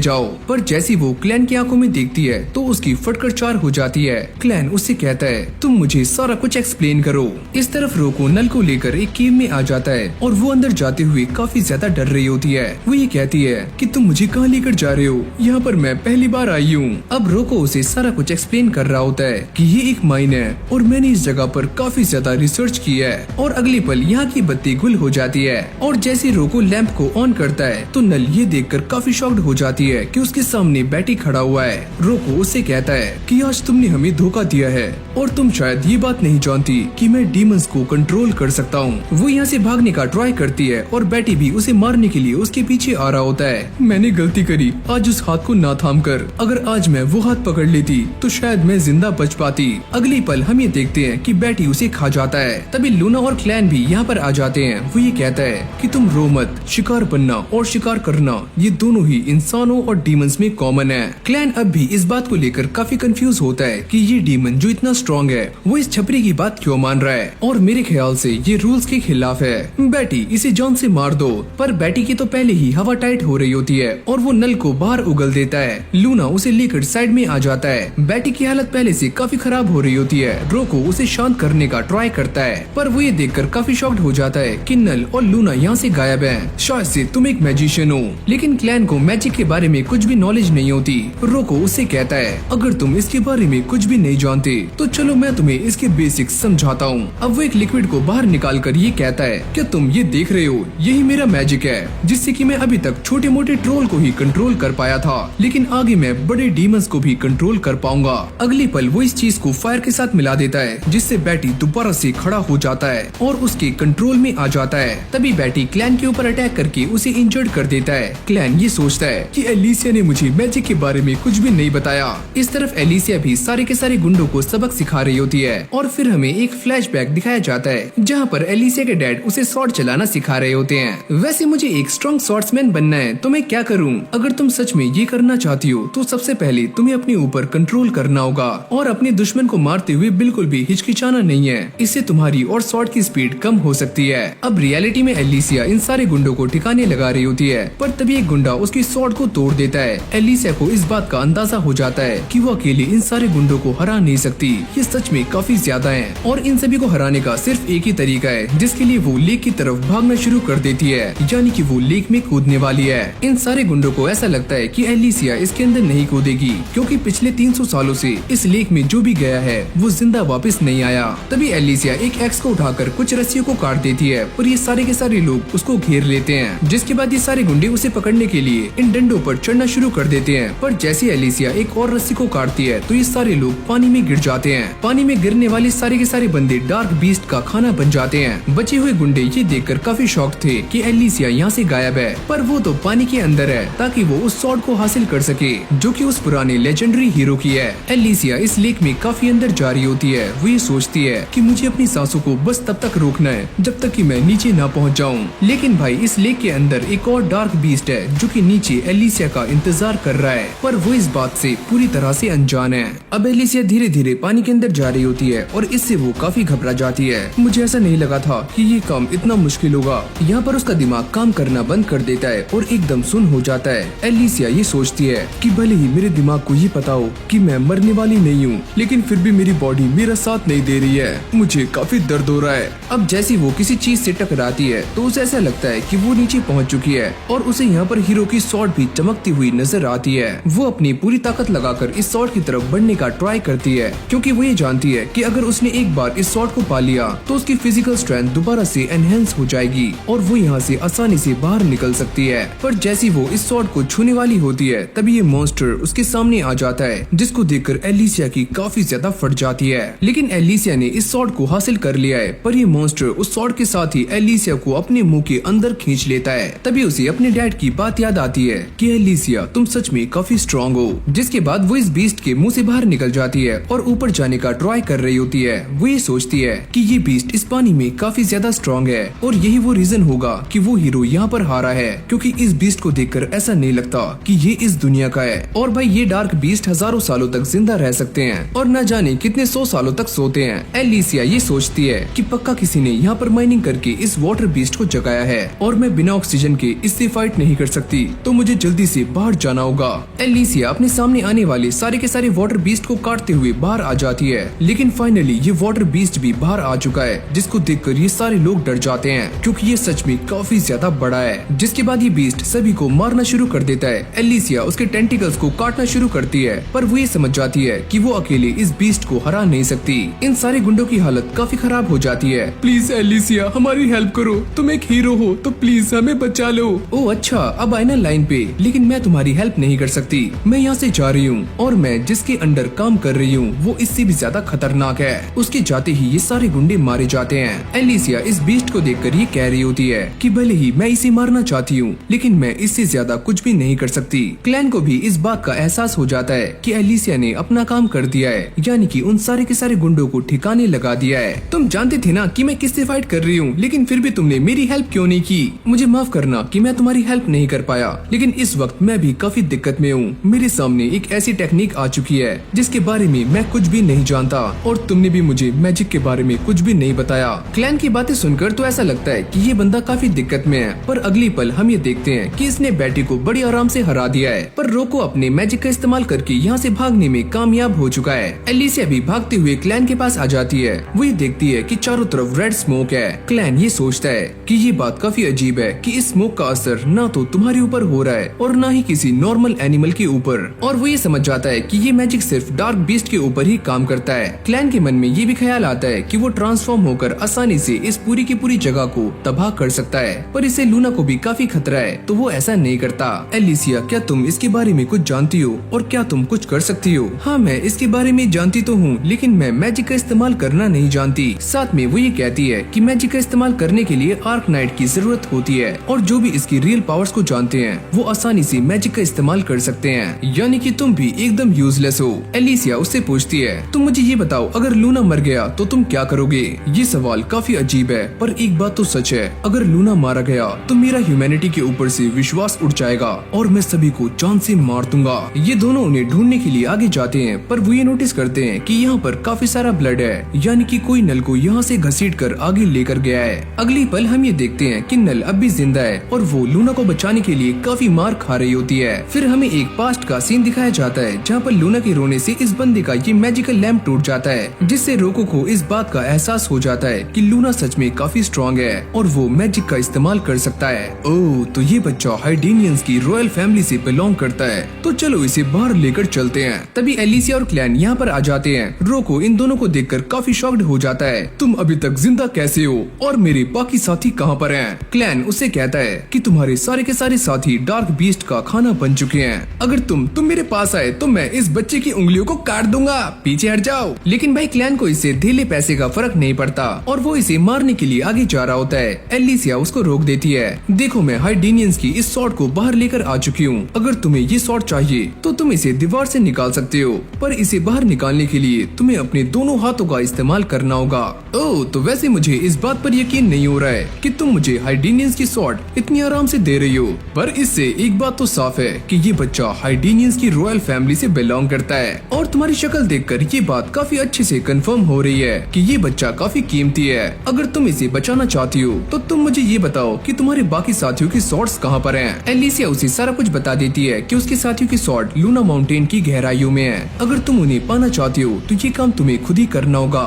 जाओ। पर जैसी वो क्लैन की आंखों में देखती है तो उसकी फटकर चार हो जाती है। क्लैन उससे कहता है तुम मुझे सारा कुछ एक्सप्लेन करो। इस तरफ रोको नल को लेकर एक केव में आ जाता है और वो अंदर जाते हुए काफी ज्यादा डर रही होती है। वो ये कहती है कि तुम मुझे कहाँ लेकर जा रहे हो, यहाँ पर मैं पहली बार आई हूँ। अब रोको उसे सारा कुछ एक्सप्लेन कर रहा होता है कि ये एक माइन है और मैंने इस जगह पर काफी ज्यादा रिसर्च की है। और अगले पल यहाँ की बत्ती गुल हो जाती है और जैसे रोको लैंप को ऑन करता है तो नल ये देखकर काफी शॉक्ड हो जाती है कि उसके सामने बैटी खड़ा हुआ है। रोको उससे कहता है कि आज तुमने हमें धोखा दिया है और तुम शायद ये बात नहीं जानती कि मैं डीमंस को कंट्रोल कर सकता हूँ। वो यहाँ से भागने का ट्राई करती है और बैटी भी उसे मारने के लिए उसके पीछे आ रहा होता है। मैंने गलती करी आज उस हाथ को ना थाम कर, अगर आज मैं वो हाथ पकड़ लेती तो शायद मैं जिंदा बच पाती। अगली पल हम ये देखते हैं कि बैटी उसे खा जाता है। तभी लूना और क्लैन भी यहाँ पर आ जाते हैं। वो ये कहता है कि तुम रो मत, शिकार बनना और शिकार करना ये दोनों ही इंसानों और डीमंस में कॉमन है। क्लैन अब भी इस बात को लेकर काफी कंफ्यूज होता है कि ये डीमन जो इतना स्ट्रॉन्ग है वो इस छपरी की बात क्यों मान रहा है और मेरे ख्याल से ये रूल्स के खिलाफ है। बैटी इसे जान से मार दो। पर बैटी की तो पहले ही हवा टाइट हो रही होती है और वो नल को बाहर उगल देता है। लूना उसे लेकर साइड में आ जाता है। बैटी की हालत पहले से काफी खराब हो रही होती है। रोको उसे शांत करने का ट्राई करता है पर वो ये देखकर काफी शॉक्ड हो जाता है कि नल और लूना यहाँ से गायब है। शायद से तुम एक मैजिशियन हो, लेकिन क्लैन को मैजिक के बारे में कुछ भी नॉलेज नहीं होती। रोको उससे कहता है अगर तुम इसके बारे में कुछ भी नहीं जानते तो चलो मैं तुम्हें इसके बेसिक्स समझाता हूँ। अब वो एक लिक्विड को बाहर निकाल कर ये कहता है क्या तुम ये देख रहे हो, यही मेरा मैजिक है जिससे कि मैं अभी तक छोटे मोटे ट्रोल को ही कंट्रोल कर पाया था, लेकिन आगे मैं बड़े डीमंस को भी कंट्रोल कर पाऊंगा। अगली पल वो इस चीज को फायर के साथ मिला देता है जिससे बैटी दोबारा से खड़ा हो जाता है और उसके कंट्रोल में आ जाता है। तभी बैटी क्लैन के ऊपर अटैक करके उसे इंजर्ड कर देता है। क्लैन ये सोचता है कि एलिसिया ने मुझे मैजिक के बारे में कुछ भी नहीं बताया। इस तरफ एलिसिया भी सारे के सारे गुंडों को सबक सिखा रही होती है और फिर हमें एक फ्लैशबैक दिखाया जाता है जहाँ पर एलिसिया के डैड उसे स्वॉर्ड चलाना सिखा रहे होते हैं। वैसे मुझे एक स्ट्रॉन्ग स्वॉर्ड्समैन बनना है तो मैं क्या करूँ? अगर तुम सच में ये करना चाहती हो तो सबसे पहले तुम्हें अपने ऊपर कंट्रोल करना होगा और अपने दुश्मन को मारते हुए बिल्कुल भी हिचकिचाना नहीं है। इससे तुम्हारी और स्वॉर्ड की स्पीड कम हो सकती है। अब रियलिटी में एलिसिया इन सारे गुंडों को ठिकाने लगा रही होती है पर तभी एक गुंडा उसकी स्वॉर्ड को तोड़ देता है। एलिसिया को इस बात का अंदाजा हो जाता है कि वो अकेले इन सारे गुंडों को हरा नहीं सकती। ये सच में काफी ज्यादा हैं और इन सभी को हराने का सिर्फ एक ही तरीका है जिसके लिए वो लेक की तरफ भागना शुरू कर देती है, यानी कि वो लेक में कूदने वाली है। इन सारे गुंडों को ऐसा लगता है कि एलिसिया इसके अंदर नहीं कूदेगी क्योंकि पिछले 300 सालों से इस लेक में जो भी गया है वो जिंदा वापस नहीं आया। तभी एलिसिया एक एक्स को उठाकर कुछ रस्सियों को काट देती है और ये सारे के सारे लोग उसको घेर लेते हैं, जिसके बाद ये सारे गुंडे उसे पकड़ने के लिए इन डंडों पर चढ़ना शुरू कर देते हैं। पर जैसे एलिसिया एक और रस्सी को काटती है तो ये सारे लोग पानी में गिर जाते हैं। पानी में गिरने वाले सारे के सारे बंदे डार्क बीस्ट का खाना बन जाते हैं। बचे हुए गुंडे ये देखकर काफी शॉक थे कि एलिसिया यहाँ से गायब है, पर वो तो पानी के अंदर है ताकि वो उस स्वॉर्ड को हासिल कर सके जो कि उस पुराने लेजेंडरी हीरो की है। एलिसिया इस लेक में काफी अंदर जा रही होती है। वो ये सोचती है कि मुझे अपनी सांसों को बस तब तक रोकना है जब तक कि मैं नीचे ना पहुंच जाऊं। लेकिन भाई इस लेक के अंदर एक और डार्क बीस्ट है जो कि नीचे एलिसिया का इंतजार कर रहा है, पर वो इस बात से पूरी तरह से अनजान है। अब एलिसिया धीरे धीरे पानी के अंदर जा रही होती है और इससे वो काफी घबरा जाती है। मुझे ऐसा नहीं लगा था कि ये काम इतना मुश्किल होगा। यहाँ पर उसका दिमाग काम करना बंद कर देता है और एकदम सुन्न हो जाता है। एलिसिया ये सोचती है कि भले ही मेरे दिमाग को ये पता हो कि मैं मरने वाली नहीं हूँ, लेकिन फिर भी मेरी बॉडी मेरा साथ नहीं दे रही है। मुझे काफी दर्द हो रहा है। अब जैसी वो किसी चीज से टकराती है तो उसे ऐसा लगता है कि वो नीचे पहुँच चुकी है और उसे यहाँ पर हीरो की स्वॉर्ड भी चमकती हुई नजर आती है। वो अपनी पूरी ताकत लगाकर इस स्वॉर्ड की तरफ बढ़ने का ट्राई करती है क्योंकि वो ये जानती है कि अगर उसने एक बार इस स्वॉर्ड को पा लिया तो उसकी फिजिकल स्ट्रेंथ दोबारा से एनहेंस हो जाएगी और वो यहाँ से आसानी से बाहर निकल सकती है। पर जैसी वो इस स्वॉर्ड को छूने वाली होती है तभी ये मॉन्स्टर उसके सामने आ जाता है, जिसको देखकर एलिसिया की काफी ज्यादा फट जाती है। लेकिन एलिसिया ने इस स्वॉर्ड को हासिल कर लिया है, पर ये मॉन्स्टर उस स्वॉर्ड के साथ ही एलिसिया को अपने मुंह के अंदर खींच लेता है। तभी उसे अपने डैड की बात याद आती है कि एलिसिया तुम सच में काफी स्ट्रॉन्ग हो। जिसके बाद वो इस बीस्ट के मुंह से बाहर निकल निकल जाती है और ऊपर जाने का ट्राई कर रही होती है। वो ये सोचती है कि ये बीस्ट इस पानी में काफी ज्यादा स्ट्रॉन्ग है और यही वो रीजन होगा कि वो हीरो यहाँ पर हारा है, क्योंकि इस बीस्ट को देखकर ऐसा नहीं लगता कि ये इस दुनिया का है। और भाई ये डार्क बीस्ट हजारों सालों तक जिंदा रह सकते हैं और न जाने कितने 100 सालों तक सोते हैं। एलिसिया ये सोचती है कि पक्का किसी ने यहाँ पर माइनिंग करके इस वाटर बीस्ट को जगाया है और मैं बिना ऑक्सीजन के इससे फाइट नहीं कर सकती, तो मुझे जल्दी से बाहर जाना होगा। एलिसिया अपने सामने आने वाले सारे के सारे वाटर बीस्ट को काटते हुए बाहर आ जाती है, लेकिन फाइनली ये वाटर बीस्ट भी बाहर आ चुका है, जिसको देखकर ये सारे लोग डर जाते हैं क्योंकि ये सच में काफी ज्यादा बड़ा है। जिसके बाद ये बीस्ट सभी को मारना शुरू कर देता है। एलिसिया उसके टेंटिकल्स को काटना शुरू करती है, पर वो ये समझ जाती है कि वो अकेले इस बीस्ट को हरा नहीं सकती। इन सारे गुंडों की हालत काफी खराब हो जाती है। प्लीज एलिसिया हमारी हेल्प करो, तुम एक हीरो हो तो प्लीज हमें बचा लो। ओह अच्छा, अब आए ना लाइन पे, लेकिन मैं तुम्हारी हेल्प नहीं कर सकती। मैं यहाँ से जा रही हूँ और मैं जिसके अंडर काम कर रही हूँ वो इससे भी ज्यादा खतरनाक है। उसके जाते ही ये सारे गुंडे मारे जाते हैं। एलिसिया इस बीस्ट को देखकर ये कह रही होती है कि भले ही मैं इसे मारना चाहती हूँ, लेकिन मैं इससे ज्यादा कुछ भी नहीं कर सकती। क्लैन को भी इस बात का एहसास हो जाता है कि एलिसिया ने अपना काम कर दिया है, यानी कि उन सारे के सारे गुंडों को ठिकाने लगा दिया है। तुम जानते थे ना कि मैं किससे फाइट कर रही हूँ, लेकिन फिर भी तुमने मेरी हेल्प क्यों नहीं की। मुझे माफ करना कि मैं तुम्हारी हेल्प नहीं कर पाया, लेकिन इस वक्त मैं भी काफी दिक्कत में हूँ। मेरे सामने एक ऐसी टेक्निक आ चुकी है जिसके बारे में मैं कुछ भी नहीं जानता और तुमने भी मुझे मैजिक के बारे में कुछ भी नहीं बताया। क्लैन की बातें सुनकर तो ऐसा लगता है कि ये बंदा काफी दिक्कत में है, पर अगली पल हम ये देखते हैं कि इसने बैटी को बड़ी आराम से हरा दिया है। पर रोको अपने मैजिक का इस्तेमाल करके यहाँ से भागने में कामयाब हो चुका है। एलिसिया भी भागते हुए क्लैन के पास आ जाती है। वो ये देखती है कि चारों तरफ रेड स्मोक है। क्लैन ये सोचता है कि ये बात काफी अजीब है कि इस स्मोक का असर ना तो तुम्हारे ऊपर हो रहा है और ना ही किसी नॉर्मल एनिमल के ऊपर, और वो ये समझ जाता है कि ये मैजिक सिर्फ डार्क बीस्ट के ऊपर ही काम करता है। क्लैन के मन में ये भी ख्याल आता है कि वो ट्रांसफॉर्म होकर आसानी से इस पूरी की पूरी जगह को तबाह कर सकता है, पर इससे लूना को भी काफी खतरा है, तो वो ऐसा नहीं करता। एलिसिया क्या तुम इसके बारे में कुछ जानती हो और क्या तुम कुछ कर सकती हो? हाँ मैं इसके बारे में जानती तो हूँ, लेकिन मैं मैजिक का इस्तेमाल करना नहीं जानती। साथ में वो ये कहती है कि मैजिक का इस्तेमाल करने के लिए आर्क नाइट की जरूरत होती है और जो भी इसकी रियल पावर्स को जानते हैं वो आसानी से मैजिक का इस्तेमाल कर सकते हैं, यानी कि तुम भी एकदम यूजलेस हो। एलिसिया उससे पूछती है तुम मुझे ये बताओ अगर लूना मर गया तो तुम क्या करोगे? ये सवाल काफी अजीब है, पर एक बात तो सच है, अगर लूना मारा गया तो मेरा ह्यूमैनिटी के ऊपर से विश्वास उठ जाएगा और मैं सभी को जान से मार दूंगा। ये दोनों उन्हें ढूंढने के लिए आगे जाते हैं, पर वो ये नोटिस करते हैं कि यहाँ पर काफी सारा ब्लड है, यानी कि कोई नल को यहाँ से घसीट कर आगे लेकर गया है। अगली पल हम ये देखते हैं कि नल अब भी जिंदा है और वो लूना को बचाने के लिए काफी मार खा रही होती है। फिर हमें एक पास्ट का सीन दिखाया जाता है जहाँ पर लूना के रोने से इस बंदे का ये मैजिकल लैंप टूट जाता है, जिससे रोको को इस बात का एहसास हो जाता है कि लूना सच में काफी स्ट्रॉन्ग है और वो मैजिक का इस्तेमाल कर सकता है। ओह तो ये बच्चा हाइडेनियंस की रॉयल फैमिली से बिलोंग करता है, तो चलो इसे बाहर लेकर चलते हैं। तभी एलिसिया और क्लैन यहाँ पर आ जाते हैं। रोको इन दोनों को देखकर काफी शॉक्ड हो जाता है। तुम अभी तक जिंदा कैसे हो और मेरे बाकी साथी कहाँ पर हैं? क्लैन उससे कहता है कि तुम्हारे सारे के सारे साथी डार्क बीस्ट का खाना बन चुके हैं। अगर तुम मेरे पास आए तो मैं इस बच्चे की उंगलियों को काट दूंगा, पीछे हट जाओ। लेकिन भाई क्लैन को इससे धेले पैसे का फर्क नहीं पड़ता और वो इसे मारने के लिए आगे जा रहा होता है। एलिसिया उसको रोक देती है। देखो मैं हाइडेनियंस की इस सॉर्ड को बाहर लेकर आ चुकी हूँ, अगर तुम्हें ये सॉर्ड चाहिए तो तुम इसे दीवार से निकाल सकते हो, पर इसे बाहर निकालने के लिए तुम्हें अपने दोनों हाथों का इस्तेमाल करना होगा। ओह तो वैसे मुझे इस बात पर यकीन नहीं हो रहा है कि तुम मुझे हाइडेनियंस की सॉर्ड इतनी आराम से दे रही हो, पर इससे एक बात तो साफ है कि ये बच्चा हाइडेनियंस की रॉयल फैमिली से बिलोंग करता है और तुम्हारी शक्ल देखकर ये बात काफी अच्छे से कंफर्म हो रही है कि ये बच्चा काफी कीमती है। अगर तुम इसे बचाना चाहती हो तो तुम मुझे ये बताओ कि तुम्हारे बाकी साथियों की सॉर्ड्स कहाँ पर हैं? एलिसिया उसे सारा कुछ बता देती है कि उसके साथियों की सॉर्ड लूना माउंटेन की गहराइयों में है। अगर तुम उन्हें पाना चाहती हो तो ये काम तुम्हें खुद ही करना होगा।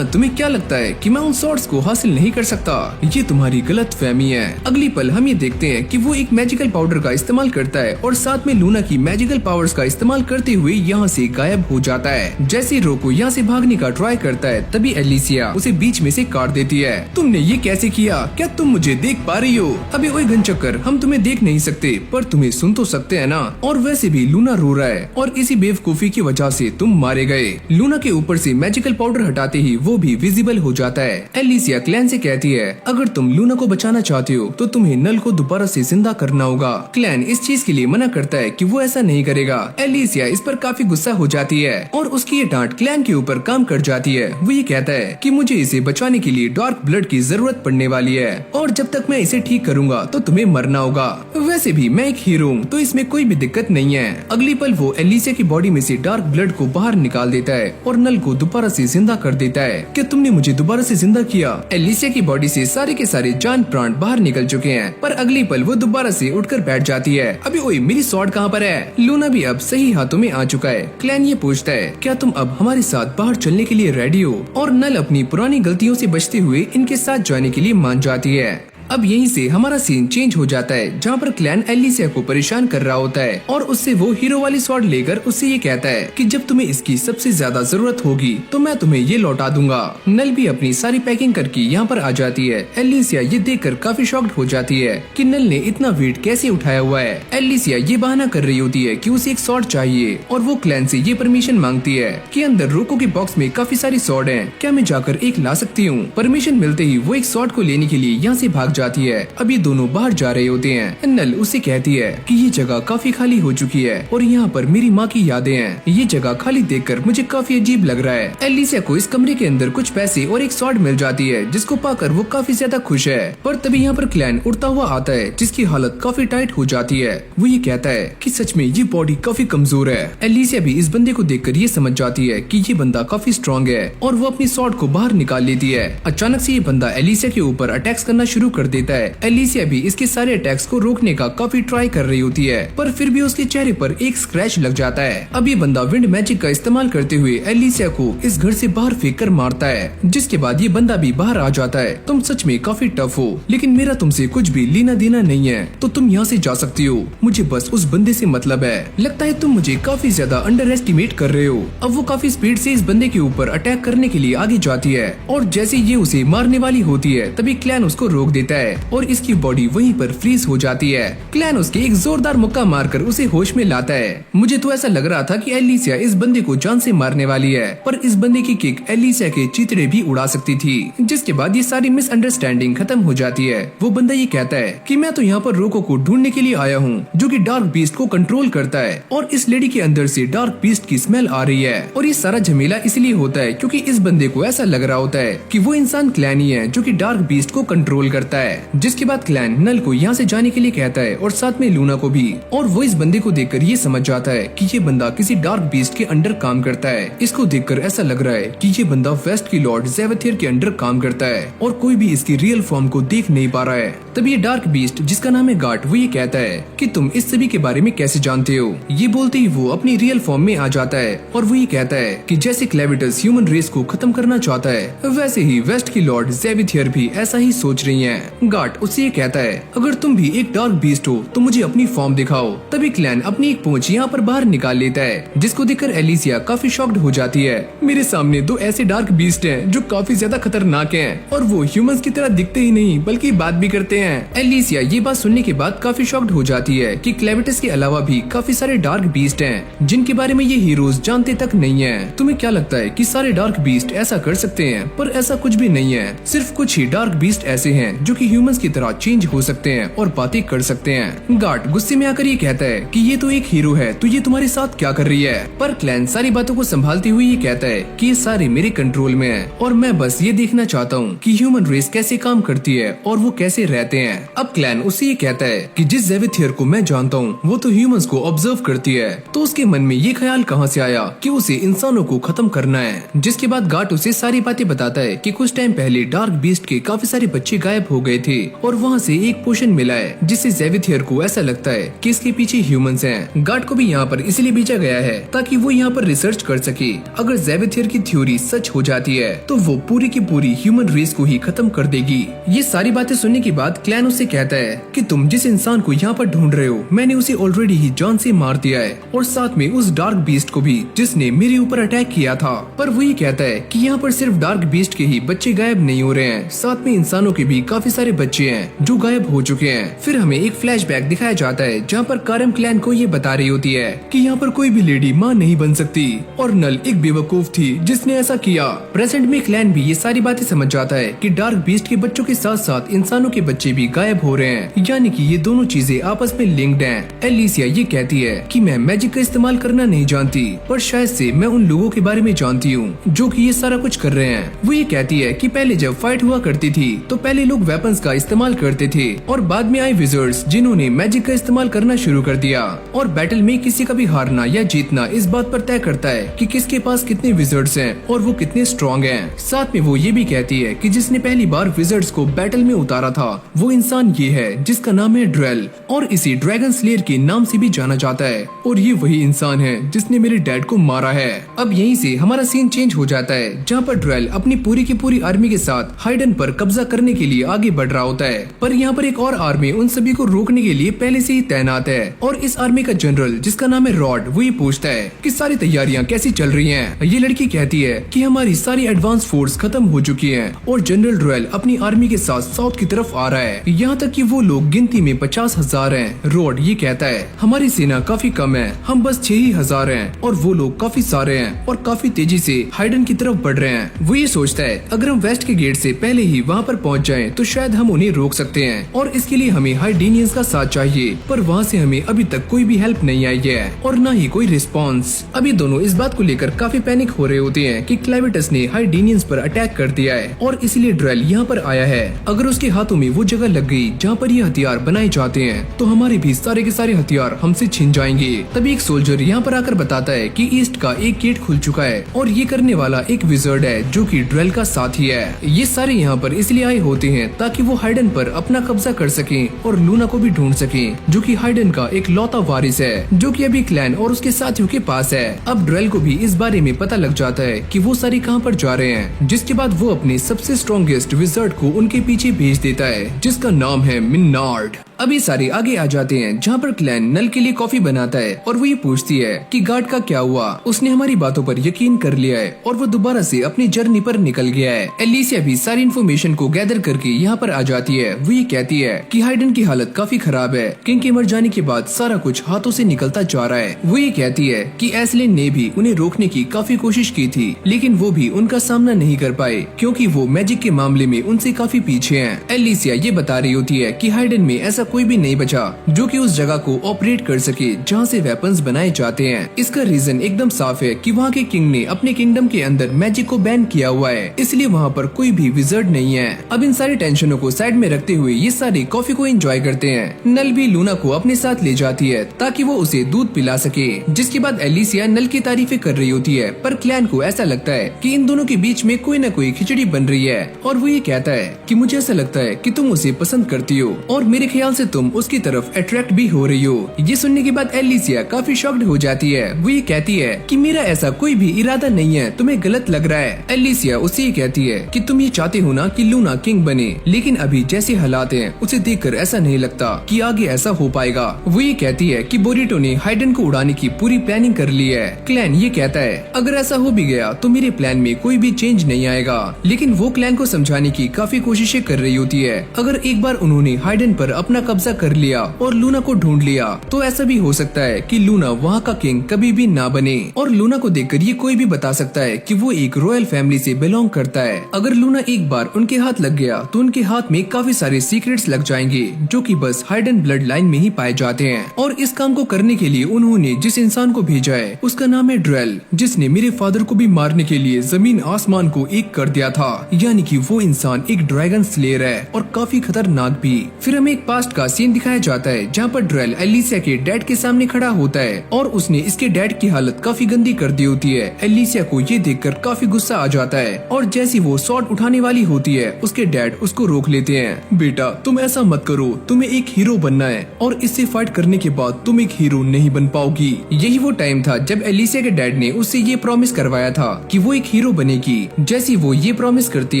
तुम्हें क्या लगता है कि मैं उन सॉर्ड्स को हासिल नहीं कर सकता? ये तुम्हारी गलत फहमी है। अगली पल हम ये देखते हैं कि वो एक मैजिकल पाउडर का इस्तेमाल करता है और साथ में लूना की मैजिकल पावर्स का इस्तेमाल करते हुए यहाँ से गायब हो जाता है। जैसे रोको यहाँ से भागने का ट्राई करता है तभी एलिसिया उसे बीच में से काट देती है। तुमने ये कैसे किया? क्या तुम मुझे देख पा रही हो? अबे ओए घनचक्कर, हम तुम्हें देख नहीं सकते पर तुम्हें सुन तो सकते हैं ना। और वैसे भी लूना रो रहा है और इसी बेवकूफी की वजह से तुम मारे गए। लूना के ऊपर से मैजिकल पाउडर हटाते ही वो भी विजिबल हो जाता है। एलिसिया क्लैन से कहती है अगर तुम तुम लूना को बचाना चाहते हो तो तुम्हें नल को दोबारा से जिंदा करना होगा। क्लैन इस चीज के लिए मना करता है कि वो ऐसा नहीं करेगा। एलिसिया इस पर काफी गुस्सा हो जाती है और उसकी ये डांट क्लैन के ऊपर काम कर जाती है। वो ये कहता है कि मुझे इसे बचाने के लिए डार्क ब्लड की जरूरत पड़ने वाली है और जब तक मैं इसे ठीक करूंगा तो तुम्हें मरना होगा। वैसे भी मैं एक हीरो हूँ तो इसमें कोई भी दिक्कत नहीं है। अगली पल वो एलिसिया की बॉडी में से डार्क ब्लड को बाहर निकाल देता है और नल को दोबारा से जिंदा कर देता है। क्या तुमने मुझे दोबारा से जिंदा किया? एलिसिया की बॉडी से सारे के सारे जान प्राण बाहर निकल चुके हैं, पर अगली पल वो दोबारा से उठकर बैठ जाती है। अभी ओए मेरी स्वॉर्ड कहाँ पर है? लूना भी अब सही हाथों में आ चुका है। क्लैन ये पूछता है क्या तुम अब हमारे साथ बाहर चलने के लिए रेडी हो? और नल अपनी पुरानी गलतियों से बचते हुए इनके साथ जाने के लिए मान जाती है। अब यहीं से हमारा सीन चेंज हो जाता है जहाँ पर क्लैन एलिसिया को परेशान कर रहा होता है और उससे वो हीरो वाली स्वॉर्ड लेकर उससे ये कहता है कि जब तुम्हें इसकी सबसे ज्यादा जरूरत होगी तो मैं तुम्हें ये लौटा दूंगा। नल भी अपनी सारी पैकिंग करके यहाँ पर आ जाती है। एलिसिया ये देखकर काफी शॉक्ड हो जाती है कि नल ने इतना वेट कैसे उठाया हुआ है। एलिसिया ये बहाना कर रही होती है कि उसे एक स्वॉर्ड चाहिए और वो क्लैन से ये परमिशन मांगती है कि अंदर रोको के बॉक्स में काफी सारी स्वॉर्ड हैं, क्या मैं जाकर एक ला सकती हूँ? परमिशन मिलते ही वो एक स्वॉर्ड को लेने के लिए यहाँ से भाग जाती है। अब ये दोनों बाहर जा रहे होते हैं। नल उसे कहती है कि ये जगह काफी खाली हो चुकी है और यहाँ पर मेरी माँ की यादें हैं। ये जगह खाली देखकर मुझे काफी अजीब लग रहा है। एलिसिया को इस कमरे के अंदर कुछ पैसे और एक स्वॉर्ड मिल जाती है जिसको पाकर वो काफी ज्यादा खुश है। पर तभी यहाँ पर क्लैन उड़ता हुआ आता है जिसकी हालत काफी टाइट हो जाती है। वो ये कहता है कि सच में ये बॉडी काफी कमजोर है। एलिसिया भी इस बंदे को देखकर ये समझ जाती है कि ये बंदा काफी स्ट्रॉन्ग है और वो अपनी स्वॉर्ड को बाहर निकाल लेती है। अचानक से ये बंदा एलिसिया के ऊपर अटैक्स करना शुरू कर देता है। एलिसिया भी इसके सारे अटैक्स को रोकने का काफी ट्राई कर रही होती है, पर फिर भी उसके चेहरे पर एक स्क्रैच लग जाता है। अब ये बंदा विंड मैजिक का इस्तेमाल करते हुए एलिसिया को इस घर से बाहर फेंक कर मारता है, जिसके बाद ये बंदा भी बाहर आ जाता है। तुम सच में काफी टफ हो, लेकिन मेरा तुमसे कुछ भी लेना देना नहीं है, तो तुम यहाँ से जा सकती हो। मुझे बस उस बंदे से मतलब है। लगता है तुम मुझे काफी ज्यादा अंडर एस्टिमेट कर रहे हो। अब वो काफी स्पीड से इस बंदे के ऊपर अटैक करने के लिए आगे जाती है और जैसे ये उसे मारने वाली होती है तभी क्लैन उसको रोक देता है और इसकी बॉडी वहीं पर फ्रीज हो जाती है। क्लैन उसके एक जोरदार मुक्का मारकर उसे होश में लाता है। मुझे तो ऐसा लग रहा था कि एलिसिया इस बंदे को जान से मारने वाली है, पर इस बंदे की किक एलिसिया के चितड़े भी उड़ा सकती थी, जिसके बाद ये सारी मिसअंडरस्टैंडिंग खत्म हो जाती है। वो बंदा ये कहता है कि मैं तो यहाँ पर रोको को ढूंढने के लिए आया हूँ जो कि डार्क बीस्ट को कंट्रोल करता है और इस लेडी के अंदर से डार्क बीस्ट की स्मेल आ रही है। और ये सारा झमेला इसलिए होता है क्योंकि इस बंदे को ऐसा लग रहा होता है कि वो इंसान क्लैन ही है जो कि डार्क बीस्ट को कंट्रोल करता है। जिसके बाद क्लैन नल को यहाँ से जाने के लिए कहता है और साथ में लूना को भी, और वो इस बंदे को देखकर ये समझ जाता है कि ये बंदा किसी डार्क बीस्ट के अंडर काम करता है। इसको देखकर ऐसा लग रहा है कि ये बंदा वेस्ट की लॉर्ड ज़ेवथियर के अंडर काम करता है और कोई भी इसकी रियल फॉर्म को देख नहीं पा रहा है। तभी ये डार्क बीस्ट जिसका नाम है गाट, वो ये कहता है कि तुम इस सभी के बारे में कैसे जानते हो। ये बोलते ही वो अपनी रियल फॉर्म में आ जाता है और वो ये कहता है कि जैसे क्लेविटस ह्यूमन रेस को खत्म करना चाहता है, वैसे ही वेस्ट की लॉर्ड ज़ेवथियर भी ऐसा ही सोच रही है। गाट उससे ये कहता है अगर तुम भी एक डार्क बीस्ट हो तो मुझे अपनी फॉर्म दिखाओ। तभी क्लैन अपनी एक पूंछ यहाँ पर बाहर निकाल लेता है, जिसको देखकर एलिसिया काफी शॉक्ड हो जाती है। मेरे सामने दो ऐसे डार्क बीस्ट हैं जो काफी ज्यादा खतरनाक हैं और वो ह्यूमंस की तरह दिखते ही नहीं बल्कि बात भी करते हैं। एलिसिया ये बात सुनने के बाद काफी शॉक्ड हो जाती है कि क्लेविटस के अलावा भी काफी सारे डार्क बीस्ट हैं जिनके बारे में ये हीरोज जानते तक नहीं है। तुम्हें क्या लगता है कि सारे डार्क बीस्ट ऐसा कर सकते हैं? पर ऐसा कुछ भी नहीं है। सिर्फ कुछ ही डार्क बीस्ट ऐसे हैं जो कि ह्यूमंस की तरह चेंज हो सकते हैं और बातें कर सकते हैं। गार्ड गुस्से में आकर ये कहता है कि ये तो एक हीरो है, तो ये तुम्हारे साथ क्या कर रही है? पर क्लैन सारी बातों को संभालते हुए ये कहता है कि ये सारे मेरे कंट्रोल में है और मैं बस ये देखना चाहता हूँ कि ह्यूमन रेस कैसे काम करती है और वो कैसे रहते हैं। अब क्लैन उससे ये कहता है कि जिस ज़ेवथियर को मैं जानता हूँ वो तो ह्यूमंस को ऑब्जर्व करती है, तो उसके मन में ये ख्याल कहाँ से आया कि उसे इंसानों को खत्म करना है। जिसके बाद गार्ड उसे सारी बातें बताता है कि कुछ टाइम पहले डार्क बीस्ट के काफी सारे बच्चे गायब हो गए थे और वहाँ से एक पोशन मिला है जिससे ज़ेवथियर को ऐसा लगता है कि इसके पीछे ह्यूमंस हैं। गार्ड को भी यहाँ पर इसलिए भेजा गया है ताकि वो यहाँ पर रिसर्च कर सके। अगर ज़ेवथियर की थ्योरी सच हो जाती है तो वो पूरी की पूरी ह्यूमन रेस को ही खत्म कर देगी। ये सारी बातें सुनने के बाद क्लैन उससे कहता है कि तुम जिस इंसान को यहाँ पर ढूंढ रहे हो मैंने उसे ऑलरेडी ही जान से मार दिया है, और साथ में उस डार्क बीस्ट को भी जिसने मेरे ऊपर अटैक किया था। पर वो ये कहता है कि यहाँ पर सिर्फ डार्क बीस्ट के ही बच्चे गायब नहीं हो रहे हैं, साथ में इंसानों के भी काफी सारे बच्चे हैं जो गायब हो चुके हैं। फिर हमें एक फ्लैशबैक दिखाया जाता है जहाँ पर कारम क्लैन को ये बता रही होती है कि यहाँ पर कोई भी लेडी माँ नहीं बन सकती, और नल एक बेवकूफ थी जिसने ऐसा किया। प्रेजेंट में क्लैन भी ये सारी बातें समझ जाता है कि डार्क बीस्ट के बच्चों के साथ साथ इंसानों के बच्चे भी गायब हो रहे हैं, यानी कि ये दोनों चीजें आपस में लिंक्ड हैं। एलिसिया ये कहती है कि मैं मैजिक का इस्तेमाल करना नहीं जानती, पर शायद से मैं उन लोगों के बारे में जानती हूँ जो कि ये सारा कुछ कर रहे हैं। वो ये कहती है कि पहले जब फाइट हुआ करती थी तो पहले लोग वेपन्स का इस्तेमाल करते थे, और बाद में आए विजर्ड्स जिन्होंने मैजिक का इस्तेमाल करना शुरू कर दिया, और बैटल में किसी का भी हारना या जीतना इस बात पर तय करता है कि किसके पास कितने विजर्ड्स हैं और वो कितने स्ट्रॉन्ग हैं। साथ में वो ये भी कहती है कि जिसने पहली बार विजर्ड्स को बैटल में उतारा था वो इंसान ये है जिसका नाम है ड्रेल, और इसे ड्रैगन स्लेयर के नाम से भी जाना जाता है, और ये वही इंसान है जिसने मेरे डैड को मारा है। अब यहीं से हमारा सीन चेंज हो जाता है जहाँ पर ड्रेल अपनी पूरी की पूरी आर्मी के साथ हाइडन पर कब्जा करने के लिए आगे बढ़ रहा होता है, पर यहाँ पर एक और आर्मी उन सभी को रोकने के लिए पहले से ही तैनात है, और इस आर्मी का जनरल जिसका नाम है रॉड वो ये पूछता है कि सारी तैयारियां कैसी चल रही हैं। ये लड़की कहती है कि हमारी सारी एडवांस फोर्स खत्म हो चुकी है, और जनरल ड्रेल अपनी आर्मी के साथ साउथ की तरफ आ रहा है, यहाँ तक कि वो लोग गिनती में 50,000 हैं। रॉड ये कहता है हमारी सेना काफी कम है, हम बस 6 ही हजार हैं, और वो लोग काफी सारे हैं और काफी तेजी से हाइडन की तरफ बढ़ रहे हैं। वो ये सोचता है अगर हम वेस्ट के गेट से पहले ही वहाँ पर पहुँच जाएं तो शायद हम उन्हें रोक सकते हैं, और इसके लिए हमें हाइडेनियंस का साथ चाहिए, पर वहाँ से हमें अभी तक कोई भी हेल्प नहीं आई है और न ही कोई रिस्पॉन्स। अभी दोनों इस बात को लेकर काफी पैनिक हो रहे होते हैं कि क्लाइवेटस ने हाइडेनियंस पर अटैक कर दिया है, और इसलिए ड्रेल यहाँ पर आया है। अगर उसके हाथों में वो जगह लग गई जहाँ पर ये हथियार बनाए जाते हैं तो हमारे भी सारे के सारे हथियार हमसे छिन जाएंगे। तभी एक सोल्जर यहाँ पर आकर बताता है कि ईस्ट का एक गेट खुल चुका है, और ये करने वाला एक विजर्ड है जो कि ड्रेल का साथी है। ये सारे यहाँ पर इसलिए आए होते हैं ताकि वो हाइडन पर अपना कब्जा कर सकें और लूना को भी ढूंढ सकें, जो कि हाइडन का एक लौता वारिस है जो कि अभी क्लैन और उसके साथियों के पास है। अब ड्रेल को भी इस बारे में पता लग जाता है कि वो सारे कहाँ पर जा रहे हैं, जिसके बाद वो अपने सबसे स्ट्रॉन्गेस्ट विजर्ड को उनके पीछे भेज देता है जिसका नाम है मिन्नार्ड। अभी सारे आगे आ जाते हैं जहाँ पर क्लैन नल के लिए कॉफी बनाता है, और वो ये पूछती है कि गार्ड का क्या हुआ, उसने हमारी बातों पर यकीन कर लिया है और वो दोबारा से अपनी जर्नी पर निकल गया है। एलिसिया भी सारी इन्फॉर्मेशन को गैदर करके यहाँ पर आ जाती है। वो ये कहती है कि हाइडन की हालत काफी खराब है, किंग के मर जाने के बाद सारा कुछ हाथों से निकलता जा रहा है। वो ये कहती है कि एस्लिन ने भी उन्हें रोकने की काफी कोशिश की थी, लेकिन वो भी उनका सामना नहीं कर पाए क्योंकि वो मैजिक के मामले में उनसे काफी पीछे हैं। एलिसिया ये बता रही होती है कि हाइडन में ऐसा कोई भी नहीं बचा जो कि उस जगह को ऑपरेट कर सके जहाँ से वेपन्स बनाए जाते हैं। इसका रीजन एकदम साफ है कि वहाँ के किंग ने अपने किंगडम के अंदर मैजिक को बैन किया हुआ है, इसलिए वहाँ पर कोई भी विजर्ड नहीं है। अब इन सारी टेंशनों को साइड में रखते हुए ये सारे कॉफी को एंजॉय करते हैं। नल भी लूना को अपने साथ ले जाती है ताकि वो उसे दूध पिला सके, जिसके बाद एलिसिया नल की तारीफें कर रही होती है, पर क्लैन को ऐसा लगता है कि इन दोनों के बीच में कोई न कोई खिचड़ी बन रही है, और वो ये कहता है कि मुझे ऐसा लगता है कि तुम उसे पसंद करती हो और मेरे ख्याल से तुम उसकी तरफ अट्रैक्ट भी हो रही हो। ये सुनने के बाद एलिसिया काफी शॉक्ड हो जाती है। वो ये कहती है कि मेरा ऐसा कोई भी इरादा नहीं है, तुम्हें गलत लग रहा है। एलिसिया उसे ये कहती है कि तुम ये चाहते हो ना कि लूना किंग बने, लेकिन अभी जैसे हालात हैं उसे देखकर ऐसा नहीं लगता कि आगे ऐसा हो पाएगा। वो ये कहती है कि बोरिटो ने हाइडन को उड़ाने की पूरी प्लानिंग कर ली है। क्लैन ये कहता है अगर ऐसा हो भी गया तो मेरे प्लान में कोई भी चेंज नहीं आएगा, लेकिन वो क्लैन को समझाने की काफी कोशिशें कर रही होती है। अगर एक बार उन्होंने हाइडन पर अपना कब्जा कर लिया और लूना को ढूंढ लिया तो ऐसा भी हो सकता है कि लूना वहाँ का किंग कभी भी ना बने, और लूना को देखकर ये कोई भी बता सकता है कि वो एक रॉयल फैमिली से बिलोंग करता है। अगर लूना एक बार उनके हाथ लग गया तो उनके हाथ में काफी सारे सीक्रेट्स लग जाएंगे जो कि बस हाइडन ब्लड लाइन में ही पाए जाते हैं। और इस काम को करने के लिए उन्होंने जिस इंसान को भेजा है उसका नाम है ड्रेल, जिसने मेरे फादर को भी मारने के लिए जमीन आसमान को एक कर दिया था, यानी कि वो इंसान एक ड्रैगन स्लेयर है और काफी खतरनाक भी। फिर हमें एक पास्ट लास्ट का सीन दिखाया जाता है जहाँ पर ड्रेल एलिसिया के डैड के सामने खड़ा होता है और उसने इसके डैड की हालत काफी गंदी कर दी होती है। एलिसिया को ये देखकर काफी गुस्सा आ जाता है और जैसी वो स्वॉर्ड उठाने वाली होती है उसके डैड उसको रोक लेते हैं। बेटा तुम ऐसा मत करो, तुम्हें एक हीरो बनना है और इससे फाइट करने के बाद तुम एक हीरो नहीं बन पाओगी। यही वो टाइम था जब एलिसिया के डैड ने उससे ये प्रॉमिस करवाया था कि वो एक हीरो बनेगी। जैसी वो ये प्रॉमिस करती